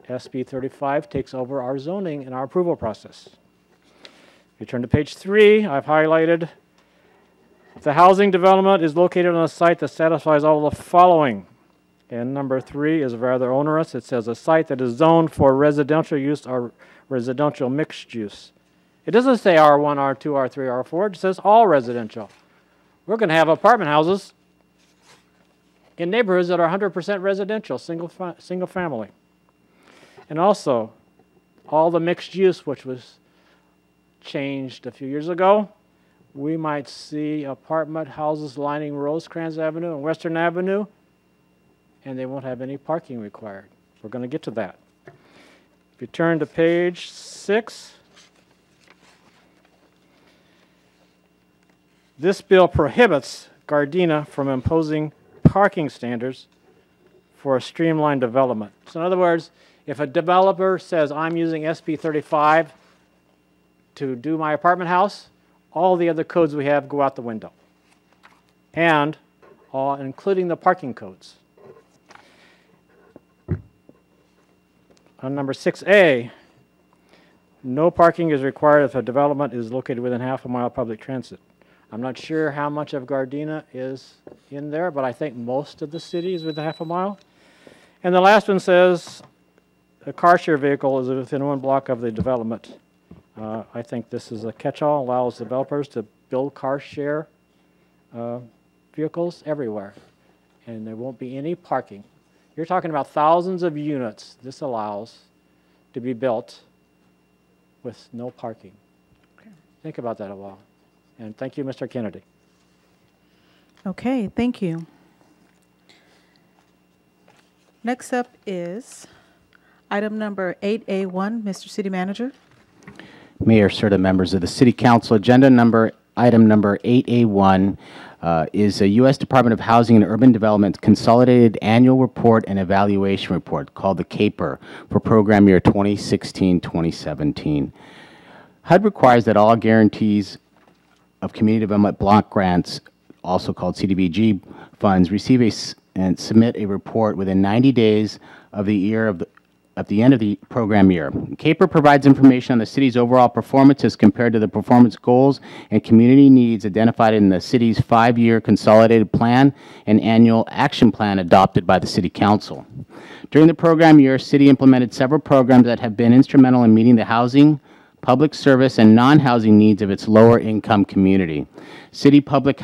SB 35 takes over our zoning and our approval process. If you turn to page 3, I've highlighted if the housing development is located on a site that satisfies all of the following. And number 3 is rather onerous. It says a site that is zoned for residential use or residential mixed use. It doesn't say R1, R2, R3, R4. It says all residential. We're going to have apartment houses in neighborhoods that are 100% residential, single family. And also, all the mixed use, which was changed a few years ago, we might see apartment houses lining Rosecrans Avenue and Western Avenue, and they won't have any parking required. We're going to get to that. If you turn to page 6, this bill prohibits Gardena from imposing parking standards for a streamlined development. So in other words, if a developer says, I'm using SB 35 to do my apartment house, all the other codes we have go out the window, and including the parking codes. On number 6A, no parking is required if a development is located within half a mile of public transit. I'm not sure how much of Gardena is in there, but I think most of the city is within half a mile. And the last one says a car share vehicle is within 1 block of the development. I think this is a catch-all, allows developers to build car share vehicles everywhere, and there won't be any parking. You're talking about thousands of units this allows to be built with no parking. Okay. Think about that a while. And thank you, Mr. Kennedy. Okay, thank you. Next up is item number 8A1, Mr. City Manager. Mayor, Serta, members of the City Council, item number 8A1 is a U.S. Department of Housing and Urban Development Consolidated Annual Report and Evaluation Report called the CAPER for program year 2016-2017. HUD requires that all guarantees of Community Development Block Grants, also called CDBG funds, receive and submit a report within 90 days of the at the end of the program year. CAPER provides information on the city's overall performance as compared to the performance goals and community needs identified in the city's 5-year consolidated plan and annual action plan adopted by the City Council. During the program year, City implemented several programs that have been instrumental in meeting the housing, public service, and non-housing needs of its lower income community. City public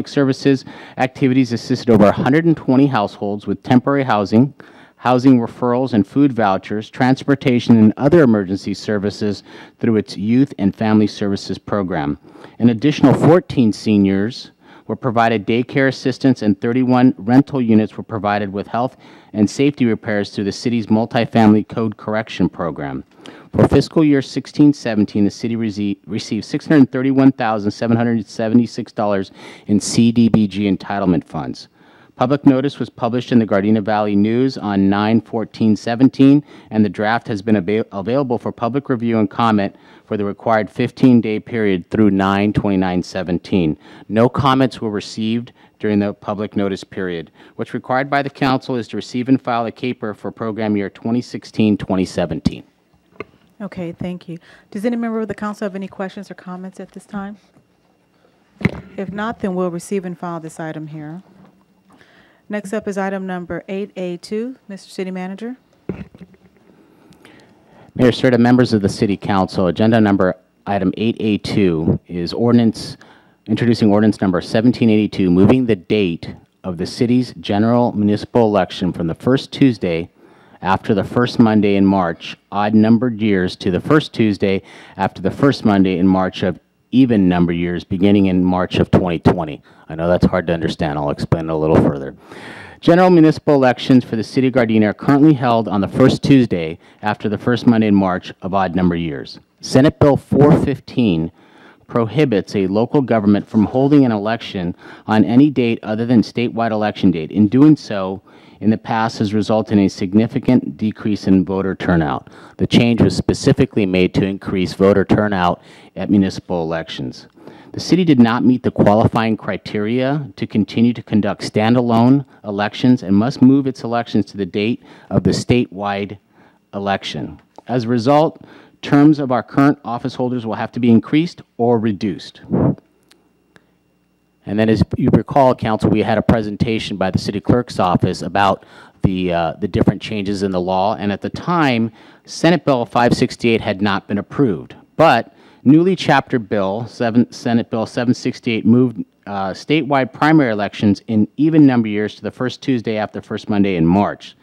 services activities assisted over 120 households with temporary housing referrals and food vouchers, transportation, and other emergency services through its Youth and Family Services program. An additional 14 seniors were provided daycare assistance, and 31 rental units were provided with health and safety repairs through the city's multifamily code correction program. For fiscal year 16-17, the city received $631,776 in CDBG entitlement funds. Public notice was published in the Gardena Valley News on 9/14/17, and the draft has been available for public review and comment for the required 15-day period through 9/29/17. No comments were received during the public notice period. What's required by the council is to receive and file a CAPER for program year 2016-2017. Okay, thank you. Does any member of the council have any questions or comments at this time? If not, then we'll receive and file this item here. Next up is item number 8A2. Mr. City Manager. Mayor, Serta, members of the City Council, item 8A2 is introducing ordinance number 1782, moving the date of the city's general municipal election from the first Tuesday after the first Monday in March, odd numbered years, to the first Tuesday after the first Monday in March of even number years, beginning in March of 2020. I know that's hard to understand. I'll explain it a little further. General municipal elections for the city of Gardena are currently held on the first Tuesday after the first Monday in March of odd number years. Senate Bill 415 prohibits a local government from holding an election on any date other than statewide election date. In doing so, in the past has resulted in a significant decrease in voter turnout. The change was specifically made to increase voter turnout at municipal elections. The city did not meet the qualifying criteria to continue to conduct standalone elections and must move its elections to the date of the statewide election. As a result, terms of our current office holders will have to be increased or reduced. And then, as you recall, Council, we had a presentation by the City Clerk's office about the different changes in the law, and at the time, Senate Bill 568 had not been approved. But newly chaptered bill, Senate Bill 768, moved statewide primary elections in even number years to the first Tuesday after the first Monday in March.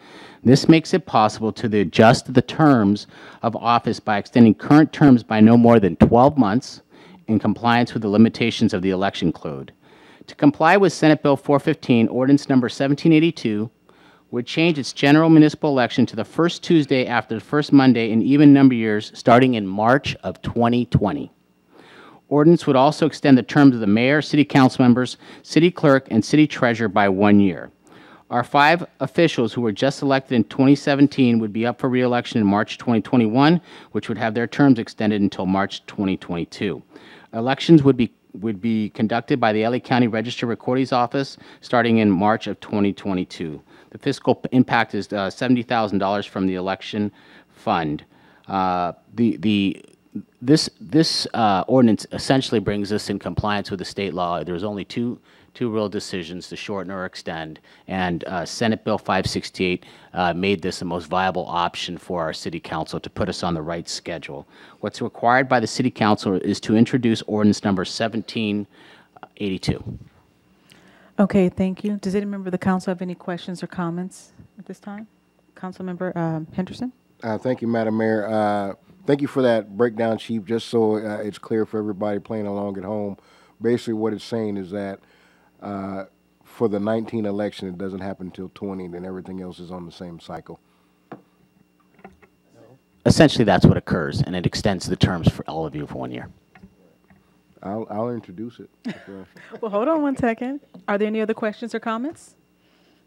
This makes it possible to adjust the terms of office by extending current terms by no more than 12 months in compliance with the limitations of the election code. To comply with Senate Bill 415, ordinance number 1782 would change its general municipal election to the first Tuesday after the first Monday in even number years starting in March of 2020. Ordinance would also extend the terms of the mayor, city council members, city clerk, and city treasurer by 1 year. Our 5 officials who were just elected in 2017 would be up for re-election in March 2021, which would have their terms extended until March 2022. Elections would be conducted by the LA County Register Recordings Office starting in March of 2022. The fiscal impact is $70,000 from the election fund. This ordinance essentially brings us in compliance with the state law. There's only two real decisions to shorten or extend, and Senate Bill 568 made this the most viable option for our City Council to put us on the right schedule. What's required by the City Council is to introduce ordinance number 1782. Okay, thank you. Does any member of the council have any questions or comments at this time? Councilmember Henderson? Thank you, Madam Mayor. Thank you for that breakdown, Chief, just so it's clear for everybody playing along at home. Basically, what it's saying is that for the 19 election, it doesn't happen until 20, then everything else is on the same cycle. Essentially, that's what occurs, and it extends the terms for all of you for 1 year. I'll introduce it. Well, hold on one second. Are there any other questions or comments?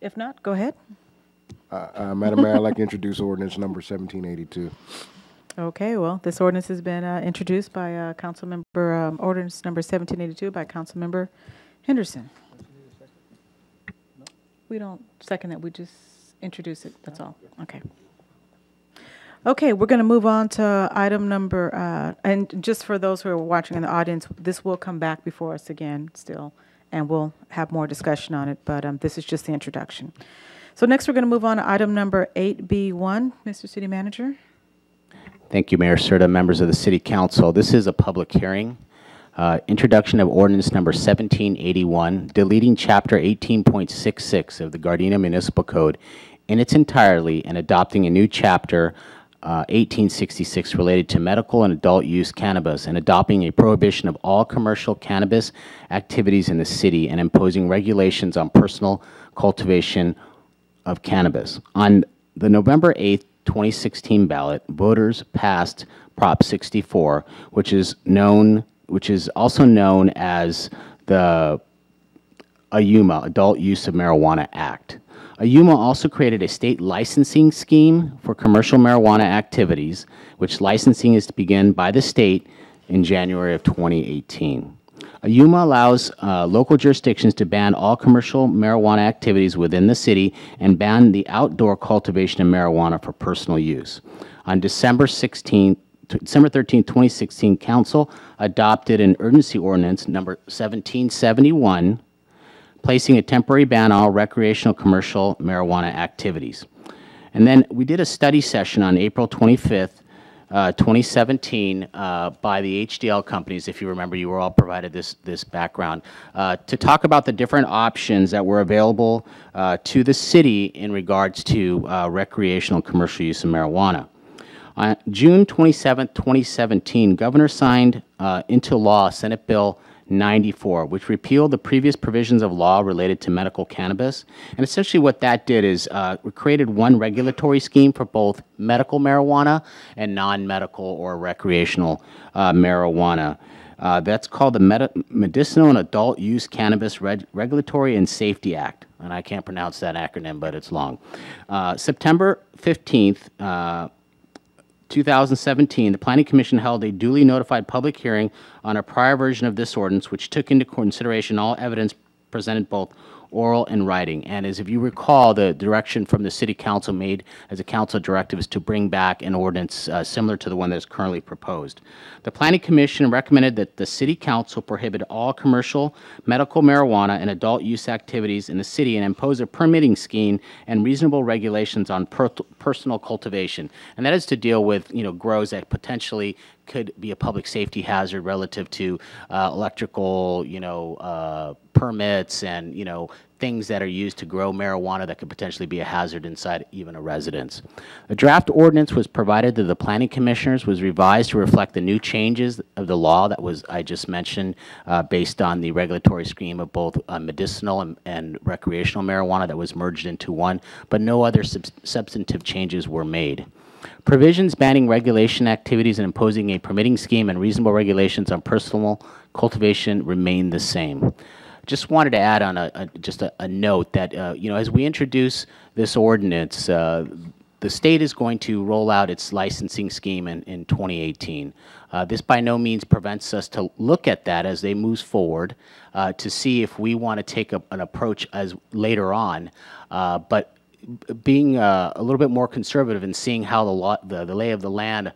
If not, go ahead. Madam Mayor, I'd like to introduce ordinance number 1782. Okay, well, this ordinance has been introduced by Councilmember, ordinance number 1782 by Councilmember Henderson. We don't second it, we just introduce it, that's all. Okay. Okay, we're going to move on to item number, and just for those who are watching in the audience, this will come back before us again still, and we'll have more discussion on it, but this is just the introduction. So next we're going to move on to item number 8B1. Mr. City Manager. Thank you, Mayor Serta, members of the City Council. This is a public hearing. Introduction of ordinance number 1781, deleting chapter 18.66 of the Gardena Municipal Code in its entirety and adopting a new chapter 1866 related to medical and adult use cannabis, and adopting a prohibition of all commercial cannabis activities in the city and imposing regulations on personal cultivation of cannabis. On the November 8th, 2016 ballot, voters passed Prop 64, which is also known as the AUMA, Adult Use of Marijuana Act. AUMA also created a state licensing scheme for commercial marijuana activities, which licensing is to begin by the state in January of 2018. AUMA allows local jurisdictions to ban all commercial marijuana activities within the city and ban the outdoor cultivation of marijuana for personal use. On December 13, 2016, Council adopted an urgency ordinance number 1771, placing a temporary ban on all recreational commercial marijuana activities. And then we did a study session on April 25th 2017 by the HDL companies. If you remember, you were all provided this background to talk about the different options that were available to the city in regards to recreational commercial use of marijuana. On June 27, 2017, Governor signed into law Senate Bill 94, which repealed the previous provisions of law related to medical cannabis. And essentially what that did is created one regulatory scheme for both medical marijuana and non-medical or recreational marijuana. That's called the Medicinal and Adult Use Cannabis Regulatory and Safety Act. And I can't pronounce that acronym, but it's long. September 15th, 2017, the Planning Commission held a duly notified public hearing on a prior version of this ordinance, which took into consideration all evidence presented, both oral and writing. And as if you recall, the direction from the City Council made as a council directive is to bring back an ordinance similar to the one that is currently proposed. The Planning Commission recommended that the City Council prohibit all commercial, medical marijuana, and adult use activities in the city and impose a permitting scheme and reasonable regulations on personal cultivation. And that is to deal with, grows that potentially could be a public safety hazard relative to electrical, permits and, things that are used to grow marijuana that could potentially be a hazard inside even a residence. A draft ordinance was provided to the planning commissioners, was revised to reflect the new changes of the law that I just mentioned based on the regulatory scheme of both medicinal and recreational marijuana that was merged into one, but no other substantive changes were made. Provisions banning regulation activities and imposing a permitting scheme and reasonable regulations on personal cultivation remain the same. Just wanted to add on just a note that, as we introduce this ordinance, the state is going to roll out its licensing scheme in 2018. This by no means prevents us to look at that as they move forward to see if we want to take an approach as later on, but being a little bit more conservative and seeing how the lay of the land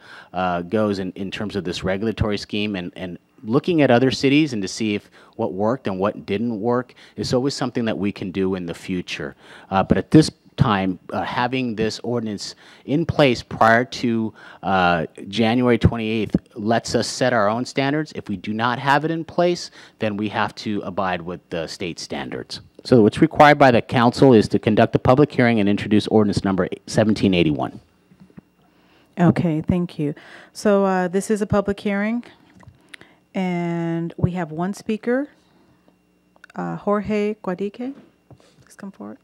goes in terms of this regulatory scheme and looking at other cities and to see if what worked and what didn't work is always something that we can do in the future. But at this time, having this ordinance in place prior to January 28th lets us set our own standards. If we do not have it in place, then we have to abide with the state standards. So what's required by the council is to conduct a public hearing and introduce ordinance number 1781. Okay, thank you. So this is a public hearing, and we have one speaker, Jorge Guadique. Please come forward.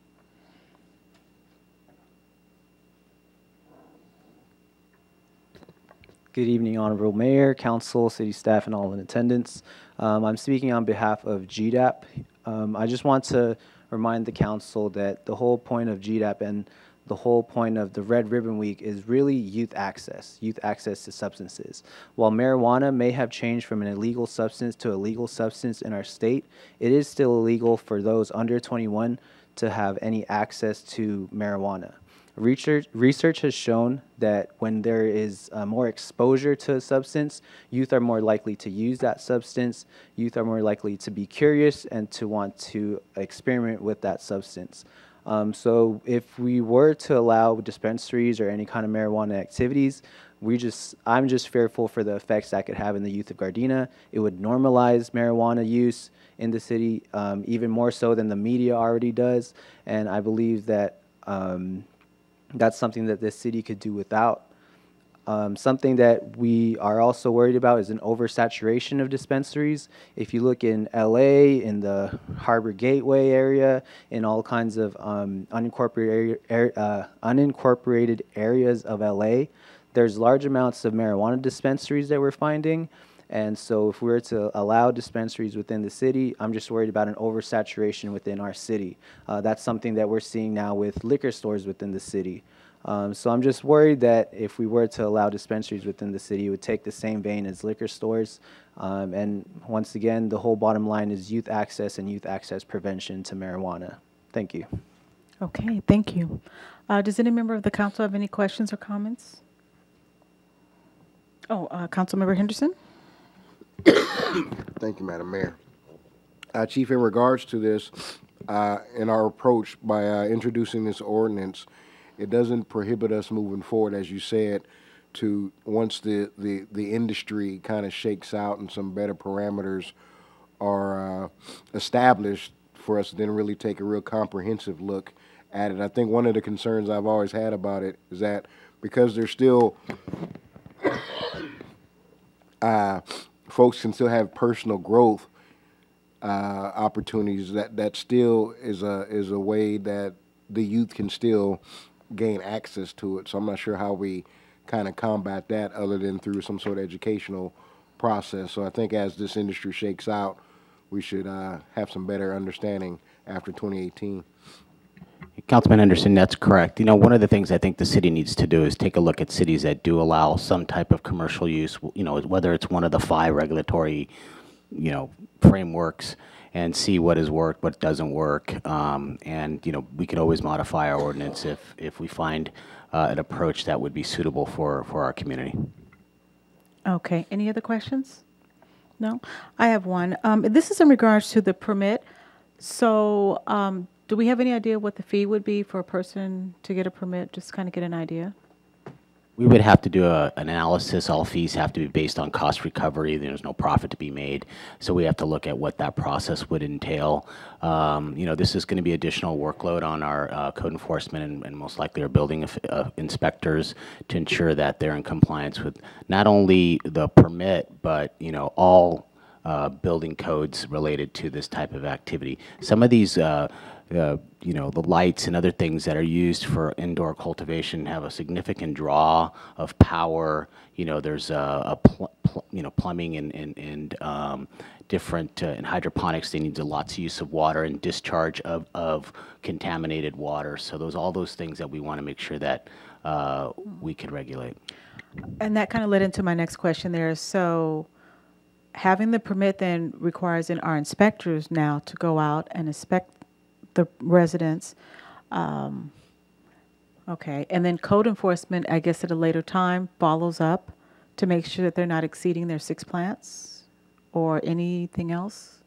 Good evening, Honorable Mayor, Council, City staff, and all in attendance. I'm speaking on behalf of GDAP. I just want to remind the Council that the whole point of GDAP and the whole point of the Red Ribbon Week is really youth access to substances. While marijuana may have changed from an illegal substance to a legal substance in our state, it is still illegal for those under 21 to have any access to marijuana. Research has shown that when there is more exposure to a substance, youth are more likely to use that substance, youth are more likely to be curious and to want to experiment with that substance. So if we were to allow dispensaries or any kind of marijuana activities, I'm just fearful for the effects that could have in the youth of Gardena. It would normalize marijuana use in the city, even more so than the media already does, and I believe that that's something that this city could do without. Something that we are also worried about is an oversaturation of dispensaries. If you look in LA, in the Harbor Gateway area, in all kinds of unincorporated areas of LA, there's large amounts of marijuana dispensaries that we're finding. And so if we were to allow dispensaries within the city, I'm just worried about an oversaturation within our city. That's something that we're seeing now with liquor stores within the city. So I'm just worried that if we were to allow dispensaries within the city, it would take the same vein as liquor stores. And once again, the whole bottom line is youth access and youth access prevention to marijuana. Thank you. Okay, thank you. Does any member of the council have any questions or comments? Oh, Councilmember Henderson? Thank you, Madam Mayor. Chief, in regards to this, in our approach by introducing this ordinance, it doesn't prohibit us moving forward, as you said, to once the industry kind of shakes out and some better parameters are established, for us to then really take a real comprehensive look at it. I think one of the concerns I've always had about it is that because there's still folks can still have personal growth opportunities, that still is a way that the youth can still gain access to it. So I'm not sure how we kind of combat that other than through some sort of educational process. So I think as this industry shakes out, we should have some better understanding after 2018. Councilman Henderson, that's correct. You know, one of the things I think the city needs to do is take a look at cities that do allow some type of commercial use, you know, whether it's one of the 5 regulatory, you know, frameworks, and see what has worked, what doesn't work. And, you know, we could always modify our ordinance if we find an approach that would be suitable for our community. Okay. Any other questions? No? I have one. This is in regards to the permit. So do we have any idea what the fee would be for a person to get a permit? Just kind of get an idea. We would have to do an analysis. All fees have to be based on cost recovery. There's no profit to be made. So we have to look at what that process would entail. You know, this is going to be additional workload on our code enforcement and most likely our building inspectors to ensure that they're in compliance with not only the permit, but, you know, all building codes related to this type of activity. Some of these you know, the lights and other things that are used for indoor cultivation have a significant draw of power. You know, there's you know, plumbing and different in hydroponics. They need lots of use of water and discharge of contaminated water. So all those things that we want to make sure that we can regulate. And that kind of led into my next question there. So having the permit then requires our inspectors now to go out and inspect the residents. Okay, and then code enforcement, I guess at a later time, follows up to make sure that they're not exceeding their 6 plants or anything else?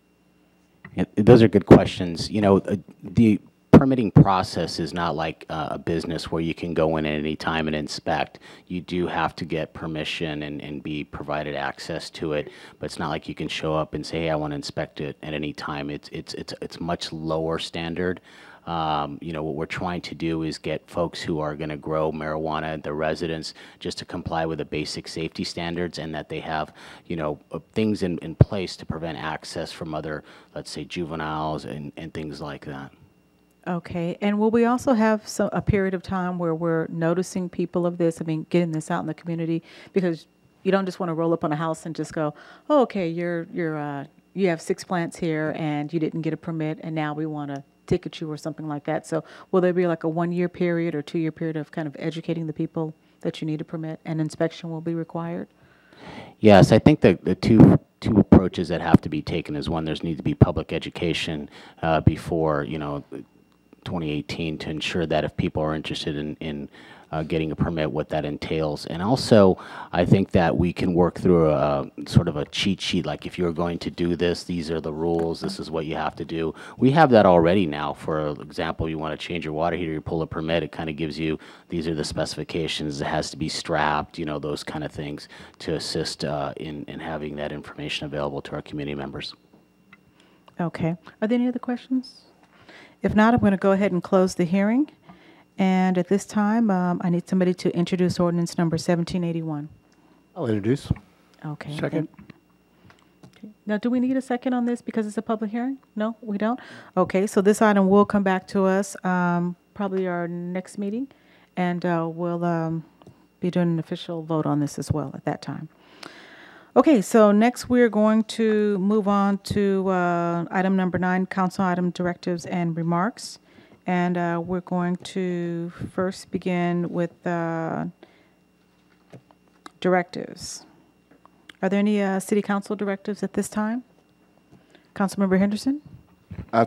Yeah, those are good questions. You know, the permitting process is not like a business where you can go in at any time and inspect. You do have to get permission and be provided access to it, but it's not like you can show up and say, hey, I want to inspect it at any time. It's much lower standard. You know, what we're trying to do is get folks who are going to grow marijuana, the residents, just to comply with the basic safety standards, and that they have, you know, things in place to prevent access from other, let's say, juveniles and things like that. Okay, and will we also have a period of time where we're noticing people of this? I mean, getting this out in the community, because you don't just want to roll up on a house and just go, oh, okay, you have 6 plants here and you didn't get a permit, and now we want to ticket you or something like that. So will there be like a 1-year period or 2-year period of kind of educating the people that you need a permit and inspection will be required? Yes, I think the two approaches that have to be taken is, one, there's need to be public education before, you know, 2018 to ensure that if people are interested in getting a permit, what that entails. And also, I think that we can work through a sort of a cheat sheet, like if you're going to do this, these are the rules, this is what you have to do. We have that already now. For example, you want to change your water heater, you pull a permit, it kind of gives you, these are the specifications, it has to be strapped, you know, those kind of things to assist in having that information available to our community members. Okay. Are there any other questions? If not, I'm going to go ahead and close the hearing. And at this time, I need somebody to introduce ordinance number 1781. I'll introduce. Okay. Second. Okay. Now, do we need a second on this because it's a public hearing? No, we don't? Okay, so this item will come back to us probably our next meeting, and we'll be doing an official vote on this as well at that time. Okay, so next we're going to move on to item number 9, council item directives and remarks. And we're going to first begin with directives. Are there any city council directives at this time? Councilmember Henderson?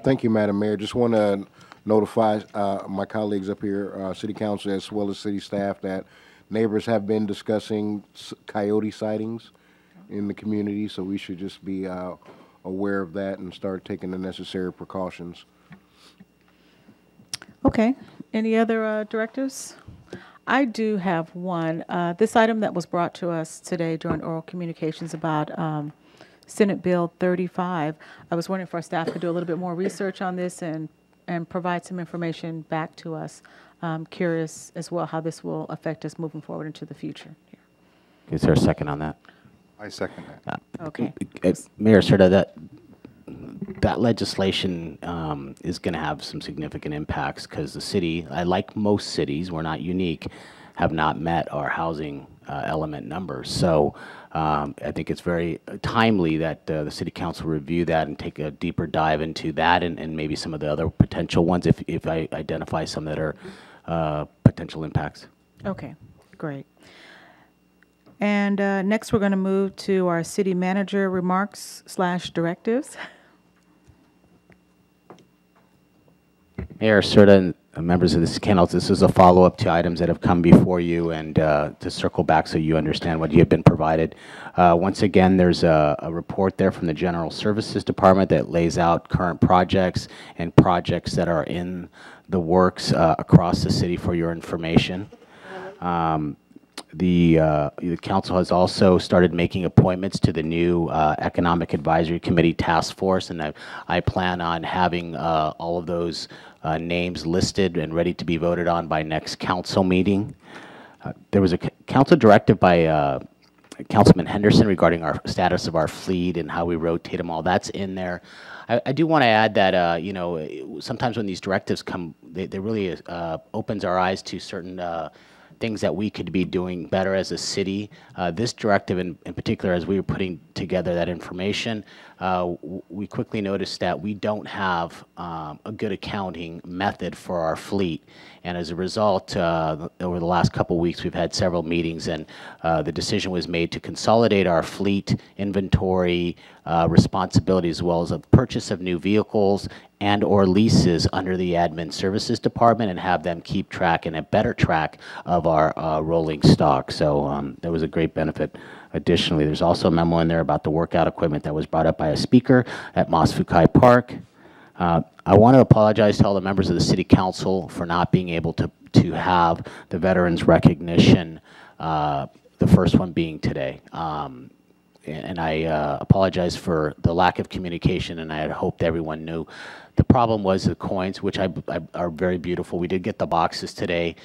Thank you, Madam Mayor. Just want to notify my colleagues up here, city council as well as city staff, that neighbors have been discussing coyote sightings in the community, so we should just be aware of that and start taking the necessary precautions. Okay. Any other directives? I do have one. This item that was brought to us today during oral communications about Senate Bill 35. I was wondering if our staff could do a little bit more research on this and provide some information back to us. I'm curious as well how this will affect us moving forward into the future. Is there a second on that? I second that. Okay. Mayor Serta, that legislation is going to have some significant impacts because the city, like most cities, we're not unique, have not met our housing element numbers. So I think it's very timely that the City Council review that and take a deeper dive into that and maybe some of the other potential ones if I identify some that are potential impacts. Okay, great. And next we're going to move to our city manager remarks/directives. Mayor Serta and members of this council, this is a follow-up to items that have come before you and to circle back so you understand what you have been provided. Once again, there's a report there from the General Services Department that lays out current projects and projects that are in the works across the city for your information. The council has also started making appointments to the new Economic Advisory Committee Task Force, and I plan on having all of those names listed and ready to be voted on by next council meeting. There was a council directive by Councilman Henderson regarding our status of our fleet and how we rotate them all. That's in there. I do want to add that, you know, sometimes when these directives come, they really opens our eyes to certain things that we could be doing better as a city. This directive in particular, as we were putting together that information, we quickly noticed that we don't have a good accounting method for our fleet. And as a result, over the last couple weeks, we've had several meetings, and the decision was made to consolidate our fleet inventory responsibility, as well as a purchase of new vehicles and or leases under the Admin Services Department, and have them keep track and a better track of our rolling stock. So that was a great benefit. Additionally, there's also a memo in there about the workout equipment that was brought up by a speaker at Mos Fukai Park. I want to apologize to all the members of the City Council for not being able to have the veterans recognition, the first one being today. And I apologize for the lack of communication, and I had hoped everyone knew. The problem was the coins, which are very beautiful. We did get the boxes today.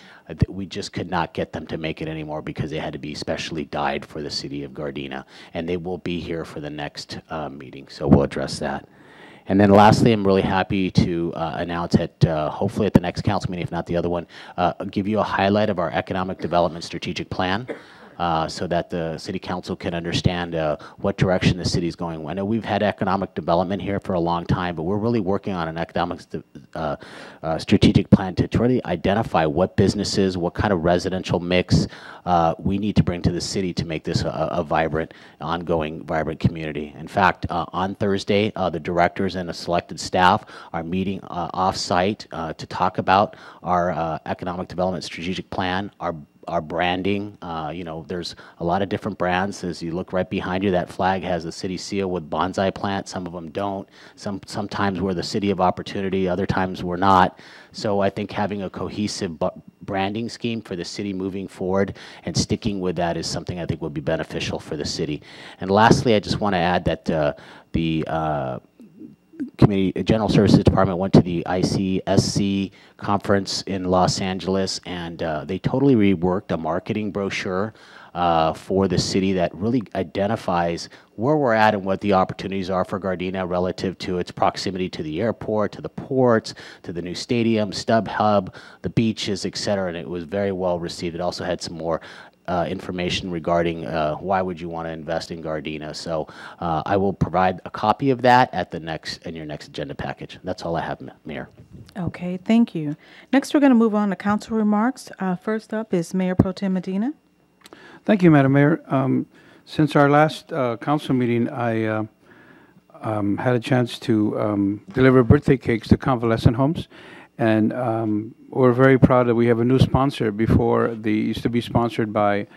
We just could not get them to make it anymore because they had to be specially dyed for the city of Gardena, and they will be here for the next meeting, so we'll address that. And then lastly, I'm really happy to announce that hopefully at the next council meeting, if not the other one, give you a highlight of our economic development strategic plan. So that the City Council can understand what direction the city is going. I know we've had economic development here for a long time, but we're really working on an economic strategic plan to really identify what businesses, what kind of residential mix we need to bring to the city to make this a vibrant, ongoing, vibrant community. In fact, on Thursday, the directors and the selected staff are meeting off-site to talk about our economic development strategic plan, our branding. You know, there's a lot of different brands. As you look right behind you, that flag has the city seal with bonsai plants. Some of them don't. Sometimes we're the city of opportunity, other times we're not. So I think having a cohesive branding scheme for the city moving forward and sticking with that is something I think would be beneficial for the city. And lastly, I just want to add that the General Services Department went to the ICSC conference in Los Angeles, and they totally reworked a marketing brochure for the city that really identifies where we're at and what the opportunities are for Gardena relative to its proximity to the airport, to the ports, to the new stadium, StubHub, the beaches, et cetera, and it was very well received. It also had some more information regarding why would you want to invest in Gardena. So I will provide a copy of that at in your next agenda package. That's all I have, Mayor. Okay, thank you. Next, we're going to move on to council remarks. First up is Mayor Pro Tem Medina. Thank you, Madam Mayor. Since our last council meeting, I had a chance to deliver birthday cakes to convalescent homes. And we're very proud that we have a new sponsor. Before, they used to be sponsored by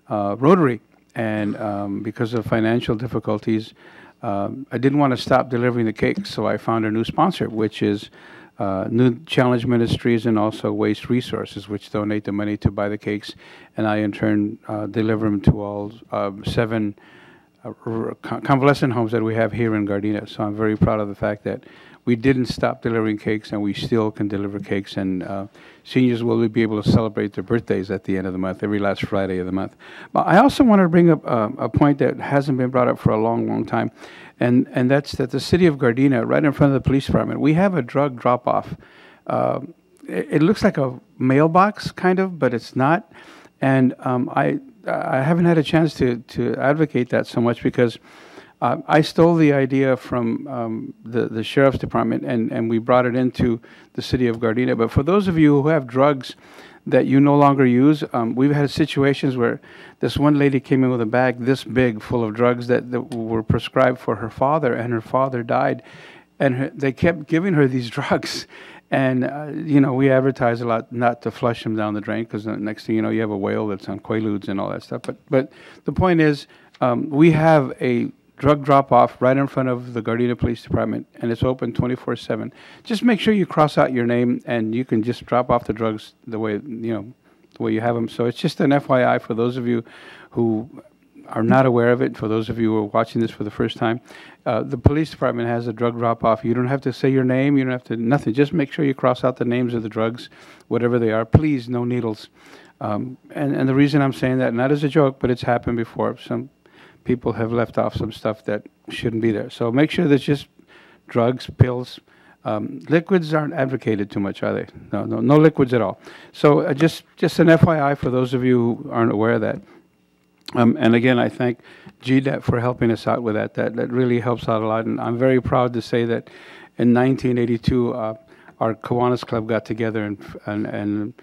Rotary. And because of financial difficulties, I didn't want to stop delivering the cakes, so I found a new sponsor, which is New Challenge Ministries and also Waste Resources, which donate the money to buy the cakes, and I in turn deliver them to all 7 convalescent homes that we have here in Gardena. So I'm very proud of the fact that we didn't stop delivering cakes, and we still can deliver cakes, and seniors will be able to celebrate their birthdays at the end of the month, every last Friday of the month. But I also want to bring up a point that hasn't been brought up for a long, long time, and that's that the city of Gardena, right in front of the police department, we have a drug drop-off. It looks like a mailbox, kind of, but it's not. And I haven't had a chance to advocate that so much because I stole the idea from the sheriff's department, and we brought it into the city of Gardena. But for those of you who have drugs that you no longer use, we've had situations where this one lady came in with a bag this big full of drugs that were prescribed for her father, and her father died. And they kept giving her these drugs. And, you know, we advertise a lot not to flush them down the drain because the next thing you know, you have a whale that's on Quaaludes and all that stuff. But the point is, we have a drug drop-off right in front of the Gardena Police Department, and it's open 24/7. Just make sure you cross out your name, and you can just drop off the drugs the way, you know, the way you have them. So it's just an FYI for those of you who are not aware of it, for those of you who are watching this for the first time. The police department has a drug drop-off. You don't have to say your name. You don't have to, nothing. Just make sure you cross out the names of the drugs, whatever they are. Please, no needles. And the reason I'm saying that, not as a joke, but it's happened before. Some people have left off some stuff that shouldn't be there. So make sure that just drugs, pills, liquids aren't advocated too much, are they? No liquids at all. So just an FYI for those of you who aren't aware of that. And again, I thank GDAP for helping us out with that. That really helps out a lot. And I'm very proud to say that in 1982, our Kiwanis Club got together and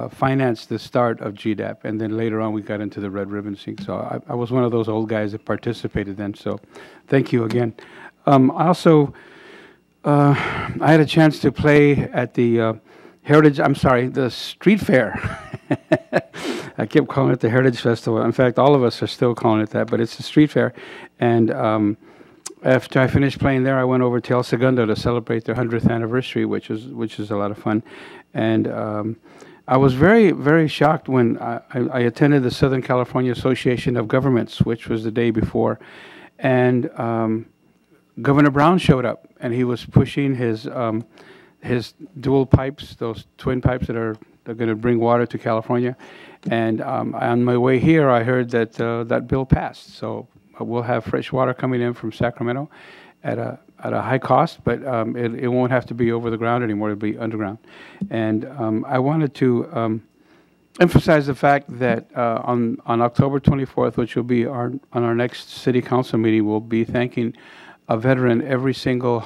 financed the start of GDAP. And then later on, we got into the Red Ribbon Thing. So I was one of those old guys that participated then. So thank you again. I also, I had a chance to play at the the street fair. I kept calling it the Heritage Festival. In fact, all of us are still calling it that, but it's the street fair. And after I finished playing there, I went over to El Segundo to celebrate their 100th anniversary, which is a lot of fun. And I was very, very shocked when I attended the Southern California Association of Governments, which was the day before. And Governor Brown showed up, and he was pushing his dual pipes, those twin pipes that are going to bring water to California. And on my way here, I heard that that bill passed. So we'll have fresh water coming in from Sacramento at a high cost, but it won't have to be over the ground anymore. It'll be underground. And I wanted to emphasize the fact that on October 24th, which will be on our next city council meeting, we'll be thanking a veteran every single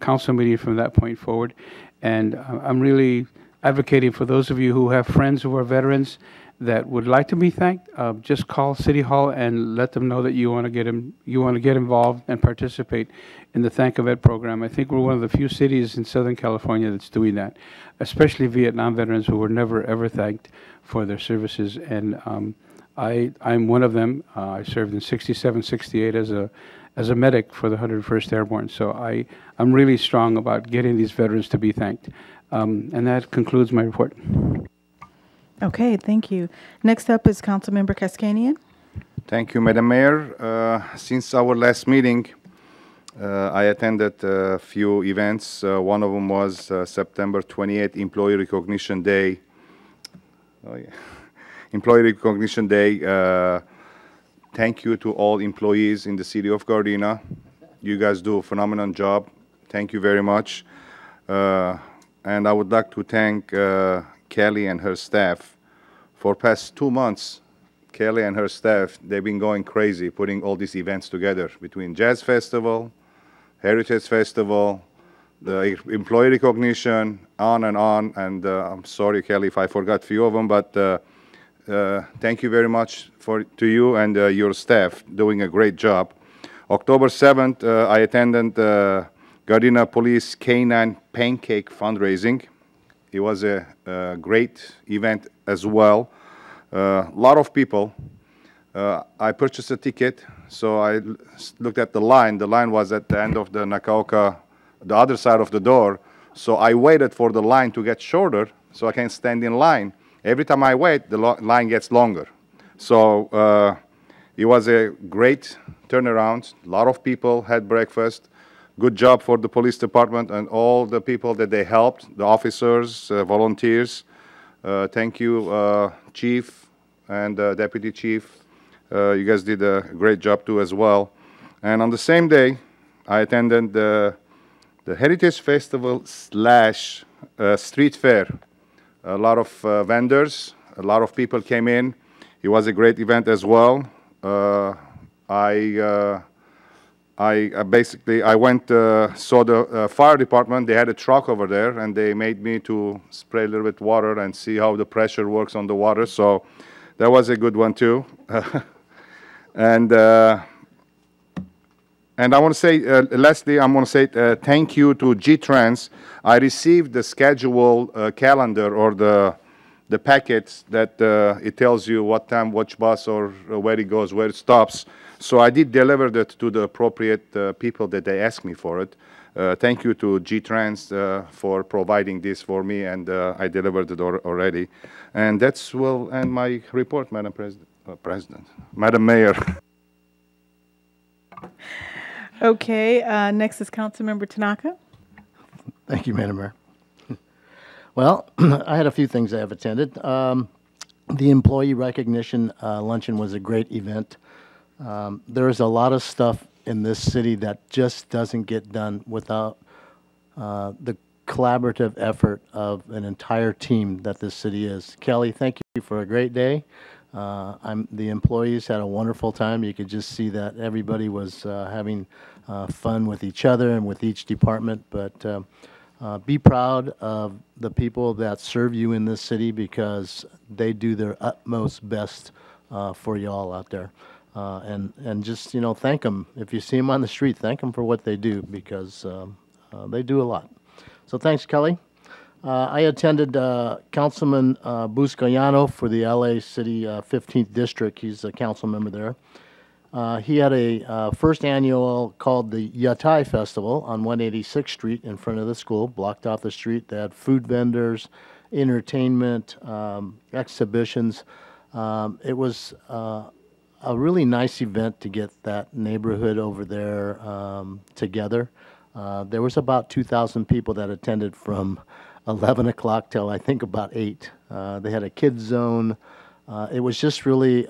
council meeting from that point forward. And I'm really advocating for those of you who have friends who are veterans that would like to be thanked. Just call City Hall and let them know that you want to get involved and participate in the Thank a Vet program. I think we're one of the few cities in Southern California that's doing that, especially Vietnam veterans who were never ever thanked for their services. And I'm one of them. I served in '67, '68 as a medic for the 101st Airborne. So I'm really strong about getting these veterans to be thanked. And that concludes my report. Okay, thank you. Next up is Councilmember Kaskanian. Thank you, Madam Mayor. Since our last meeting, I attended a few events. One of them was September 28th, Employee Recognition Day. Oh, yeah. Employee Recognition Day. Thank you to all employees in the city of Gardena. You guys do a phenomenal job. Thank you very much. And I would like to thank Kelly and her staff. For past 2 months, Kelly and her staff, they've been going crazy putting all these events together between Jazz Festival, Heritage Festival, the employee recognition, on. And I'm sorry, Kelly, if I forgot a few of them, but thank you very much to you and your staff doing a great job. October 7th, I attended Gardena Police K9 Pancake fundraising. It was a great event as well. A lot of people. I purchased a ticket, so I looked at the line. The line was at the end of the Nakaoka, the other side of the door. So I waited for the line to get shorter so I can stand in line. Every time I wait, the line gets longer. So it was a great turnaround. A lot of people had breakfast. Good job for the police department and all the people that they helped, the officers, volunteers. Thank you, Chief and Deputy Chief. You guys did a great job too as well. And on the same day, I attended the Heritage Festival / Street Fair. A lot of vendors, a lot of people came in. It was a great event as well. I went, saw the fire department. They had a truck over there, and they made me to spray a little bit water and see how the pressure works on the water. So that was a good one too. And I want to say, lastly, I want to say thank you to G-Trans. I received the schedule calendar or the packets that it tells you what time, which bus or where it goes, where it stops. So I did deliver that to the appropriate people that they asked me for it. Thank you to G-Trans for providing this for me, and I delivered it already. And that's will end my report, Madam President. Madam Mayor. Okay, next is Councilmember Tanaka. Thank you, Madam Mayor. Well, I had a few things I have attended. The employee recognition luncheon was a great event. There is a lot of stuff in this city that just doesn't get done without the collaborative effort of an entire team that this city is. Kelly, thank you for a great day. The employees had a wonderful time. You could just see that everybody was having fun with each other and with each department. But be proud of the people that serve you in this city, because they do their utmost best for you all out there. And just, you know, thank them. If you see them on the street, thank them for what they do, because they do a lot. So thanks, Kelly. I attended Councilman Buscagliano for the LA City 15th District. He's a council member there. He had a first annual called the Yatai Festival on 186th Street in front of the school, blocked off the street. They had food vendors, entertainment, exhibitions. It was a really nice event to get that neighborhood over there together. There was about 2,000 people that attended from 11 o'clock till I think about 8. They had a kids zone. It was just really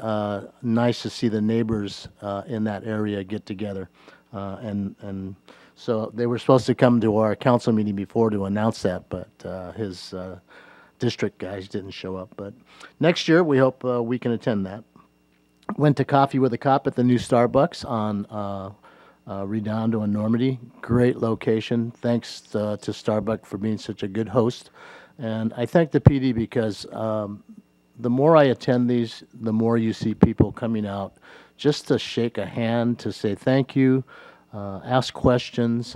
nice to see the neighbors in that area get together. And so they were supposed to come to our council meeting before to announce that, but his district guys didn't show up. But next year, we hope we can attend that. Went to Coffee with a Cop at the new Starbucks on Redondo and Normandy. Great location. Thanks to Starbucks for being such a good host. And I thank the PD because the more I attend these, the more you see people coming out just to shake a hand, to say thank you, ask questions,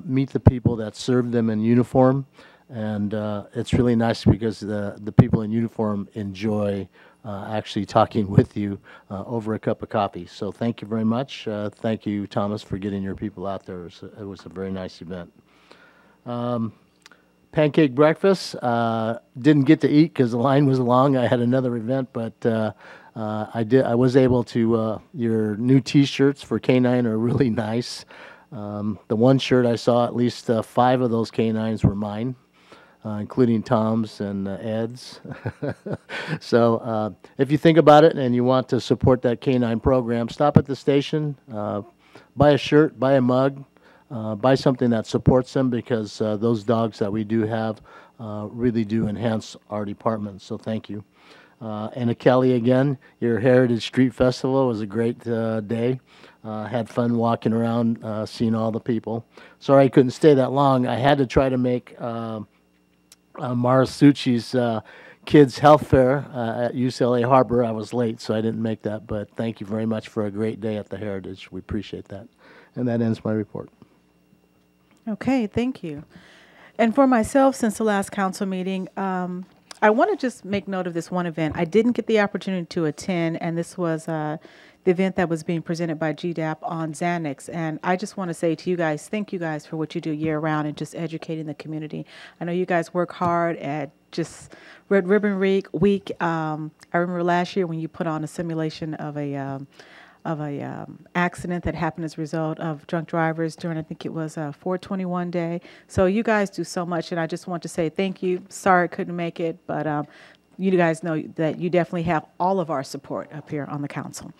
meet the people that serve them in uniform. And it's really nice because the people in uniform enjoy actually talking with you over a cup of coffee. So thank you very much. Thank you, Thomas, for getting your people out there. It was a very nice event. Pancake breakfast. Didn't get to eat because the line was long. I had another event, but I was able to. Your new T-shirts for K9 are really nice. The one shirt I saw, at least 5 of those K9s were mine. Including Tom's and Ed's. So if you think about it and you want to support that K9 program, stop at the station, buy a shirt, buy a mug, buy something that supports them, because those dogs that we do have really do enhance our department. So thank you. And Kelly, again, your Heritage Street Festival was a great day. Had fun walking around, seeing all the people. Sorry I couldn't stay that long. I had to try to make Marisucci's Kids Health Fair at UCLA Harbor. I was late, so I didn't make that, but thank you very much for a great day at the Heritage. We appreciate that. And that ends my report. Okay, thank you. And for myself, since the last council meeting, I want to just make note of this one event. I didn't get the opportunity to attend, and this was the event that was being presented by GDAP on Xanax. And I just want to say to you guys, thank you guys for what you do year round and just educating the community. I know you guys work hard at just Red Ribbon Week. I remember last year when you put on a simulation of a accident that happened as a result of drunk drivers during, I think it was 421 day. So you guys do so much, and I just want to say thank you. Sorry I couldn't make it, but you guys know that you definitely have all of our support up here on the council.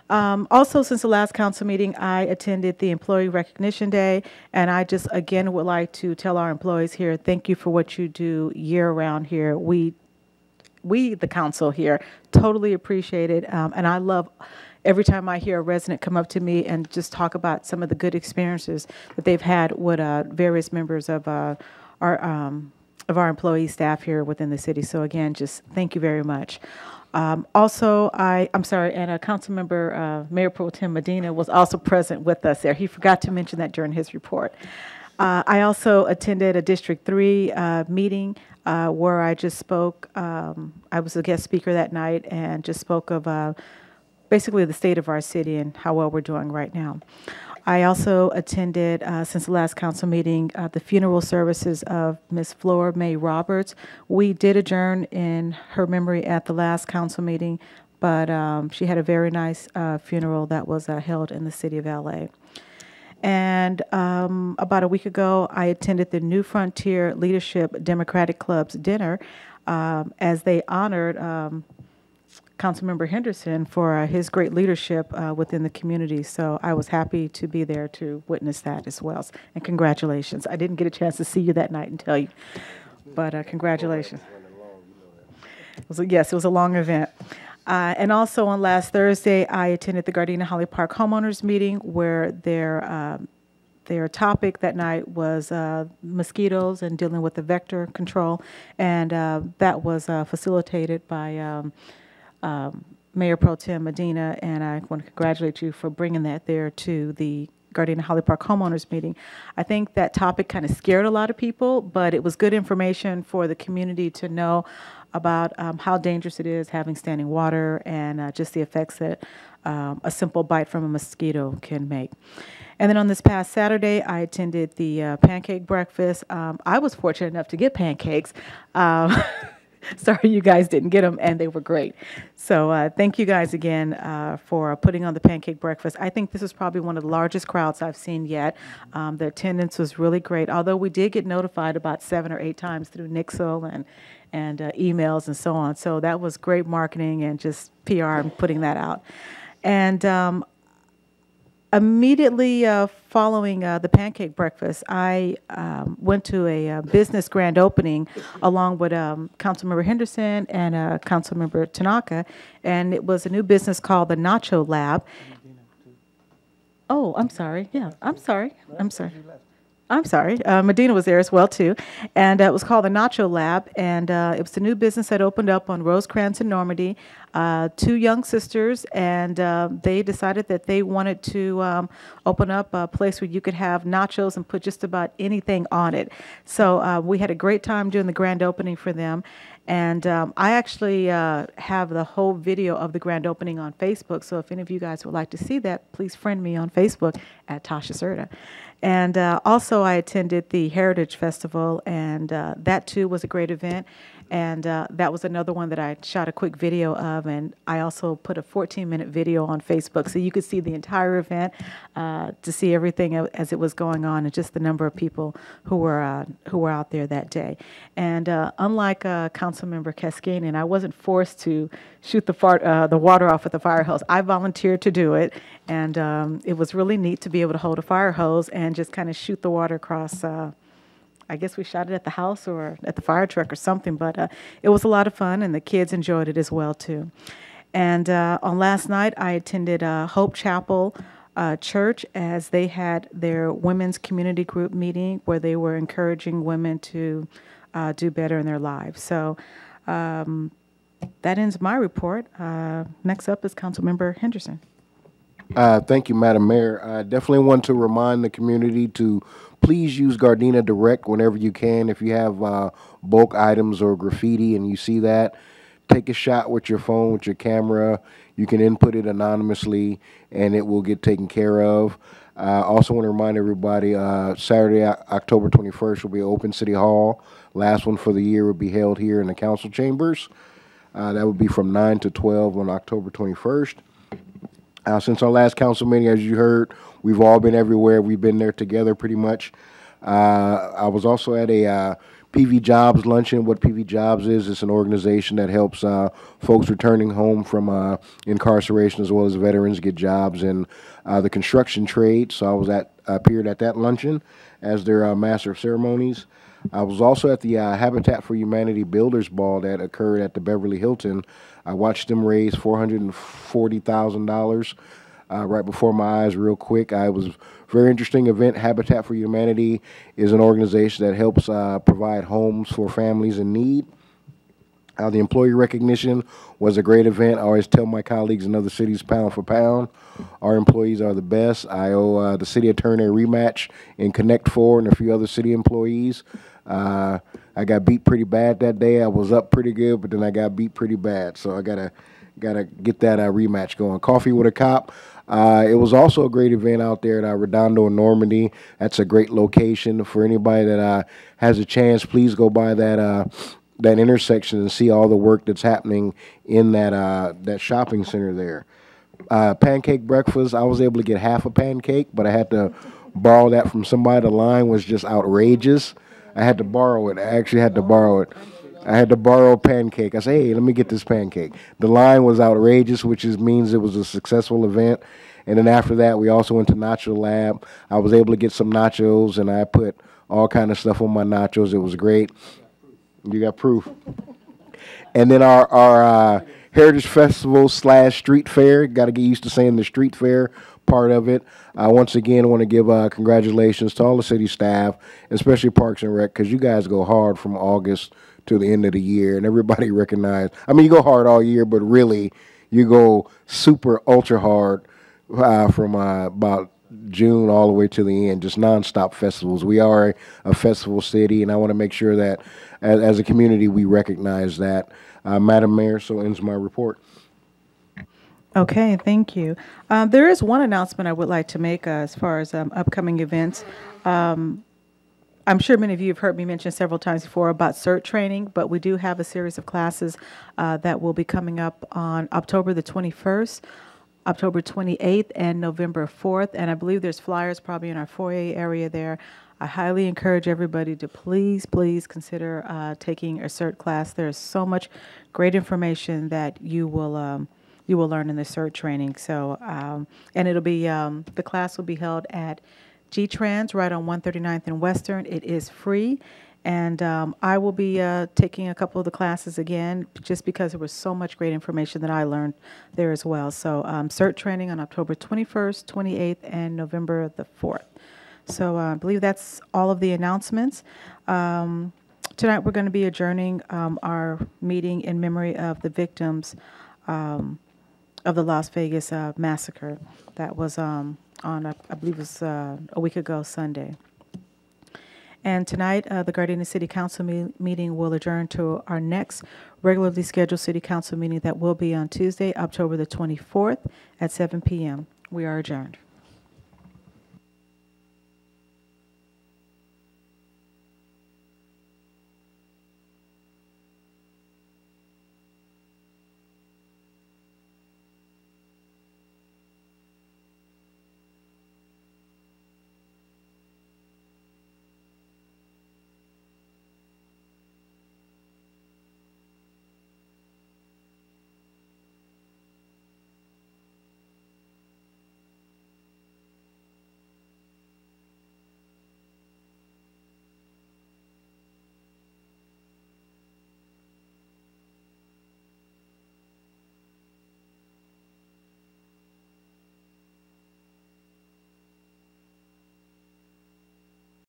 Also, since the last council meeting, I attended the Employee Recognition Day, and I just, again, would like to tell our employees here, thank you for what you do year-round here. We, the council here, totally appreciate it, and I love every time I hear a resident come up to me and just talk about some of the good experiences that they've had with various members of our employee staff here within the city. So again, just thank you very much. Also, I'm sorry, and Councilmember Mayor Pro Tem Medina was also present with us there. He forgot to mention that during his report. I also attended a District 3 meeting where I just spoke. I was a guest speaker that night and just spoke of basically the state of our city and how well we're doing right now. I also attended, since the last council meeting, the funeral services of Ms. Flora May Roberts. We did adjourn in her memory at the last council meeting, but she had a very nice funeral that was held in the city of LA. And about a week ago, I attended the New Frontier Leadership Democratic Club's dinner as they honored Councilmember Henderson for his great leadership within the community. So I was happy to be there to witness that as well. And congratulations. I didn't get a chance to see you that night and tell you, but congratulations. Yes, it was a long event. And also on last Thursday, I attended the Gardena Holly Park homeowners meeting where their topic that night was mosquitoes and dealing with the vector control. And that was facilitated by Mayor Pro Tem Medina, and I want to congratulate you for bringing that there to the Gardena Holly Park homeowners meeting. I think that topic kind of scared a lot of people, but it was good information for the community to know about how dangerous it is having standing water and just the effects that a simple bite from a mosquito can make. And then on this past Saturday, I attended the pancake breakfast. I was fortunate enough to get pancakes. Sorry you guys didn't get them, and they were great. So thank you guys again for putting on the pancake breakfast. I think this is probably one of the largest crowds I've seen yet. The attendance was really great, although we did get notified about 7 or 8 times through Nixle and emails and so on. So that was great marketing and just PR and putting that out. And immediately following the pancake breakfast, I went to a business grand opening along with Councilmember Henderson and Councilmember Tanaka, and it was a new business called the Nacho Lab. Oh, I'm sorry. Yeah, I'm sorry. Medina was there as well, too. And it was called the Nacho Lab, and it was a new business that opened up on Rosecrans in Normandy. 2 young sisters, and they decided that they wanted to open up a place where you could have nachos and put just about anything on it. So we had a great time doing the grand opening for them. And I actually have the whole video of the grand opening on Facebook. So if any of you guys would like to see that, please friend me on Facebook at Tasha Serta. And also I attended the Heritage Festival, and that too was a great event. And that was another one that I shot a quick video of, and I also put a 14-minute video on Facebook so you could see the entire event, to see everything as it was going on, and just the number of people who were out there that day. And unlike Councilmember Kaskinen, I wasn't forced to shoot the water off with the fire hose. I volunteered to do it, and it was really neat to be able to hold a fire hose and just kind of shoot the water across. I guess we shot it at the house or at the fire truck or something, but it was a lot of fun, and the kids enjoyed it as well, too. And on last night, I attended Hope Chapel Church as they had their women's community group meeting where they were encouraging women to do better in their lives. So that ends my report. Next up is Councilmember Henderson. Thank you, Madam Mayor. I definitely want to remind the community to please use Gardena Direct whenever you can. If you have bulk items or graffiti and you see that, take a shot with your phone, with your camera, You can input it anonymously, and it will get taken care of. I also want to remind everybody, Saturday, October 21st will be open City Hall. Last one for the year will be held here in the council chambers. That would be from 9 to 12 on October 21st. Since our last council meeting, as you heard, we've all been everywhere. We've been there together pretty much. I was also at a PV Jobs luncheon. What PV Jobs is, it's an organization that helps folks returning home from incarceration as well as veterans get jobs in the construction trade. So I was appeared at that luncheon as their master of ceremonies. I was also at the Habitat for Humanity Builders Ball that occurred at the Beverly Hilton. I watched them raise $440,000 right before my eyes real quick. It was a very interesting event. Habitat for Humanity is an organization that helps provide homes for families in need. The employee recognition was a great event. I always tell my colleagues in other cities, pound for pound, our employees are the best. I owe the city attorney a rematch in Connect 4 and a few other city employees. I got beat pretty bad that day. I was up pretty good, but then I got beat pretty bad. So I gotta get that rematch going. Coffee with a Cop. It was also a great event out there at Redondo in Normandy. That's a great location for anybody that has a chance. Please go by that intersection and see all the work that's happening in that shopping center there. Pancake breakfast. I was able to get half a pancake, but I had to borrow that from somebody. The line was just outrageous. I had to borrow it. I actually had to borrow it. I had to borrow a pancake. I said, hey, let me get this pancake. The line was outrageous, which means it was a successful event. And then after that, we also went to Nacho Lab. I was able to get some nachos, and I put all kind of stuff on my nachos. It was great. You got proof. And then our Heritage Festival / Street Fair. Got to get used to saying the Street Fair part of it. Once again, I want to give congratulations to all the city staff, especially Parks and Rec, because you guys go hard from August to the end of the year, and everybody recognize. I mean, you go hard all year, but really, you go super ultra hard from about June all the way to the end, just nonstop festivals. We are a festival city, and I want to make sure that as a community we recognize that. Madam Mayor, so ends my report. Okay, thank you. There is one announcement I would like to make as far as upcoming events. I'm sure many of you have heard me mention several times before about CERT training, but we do have a series of classes that will be coming up on October the 21st, October 28th, and November 4th. And I believe there's flyers probably in our foyer area there. I highly encourage everybody to please consider taking a CERT class. There's so much great information that you will learn in the CERT training. So, and it'll be the class will be held at G-Trans right on 139th and Western. It is free, and I will be taking a couple of the classes again, just because there was so much great information that I learned there as well. So, CERT training on October 21st, 28th, and November the 4th. So I believe that's all of the announcements. Tonight we're going to be adjourning our meeting in memory of the victims of the Las Vegas massacre. That was on, I believe it was a week ago Sunday. And tonight, the Gardena City Council meeting will adjourn to our next regularly scheduled City Council meeting that will be on Tuesday, October the 24th at 7 p.m. We are adjourned.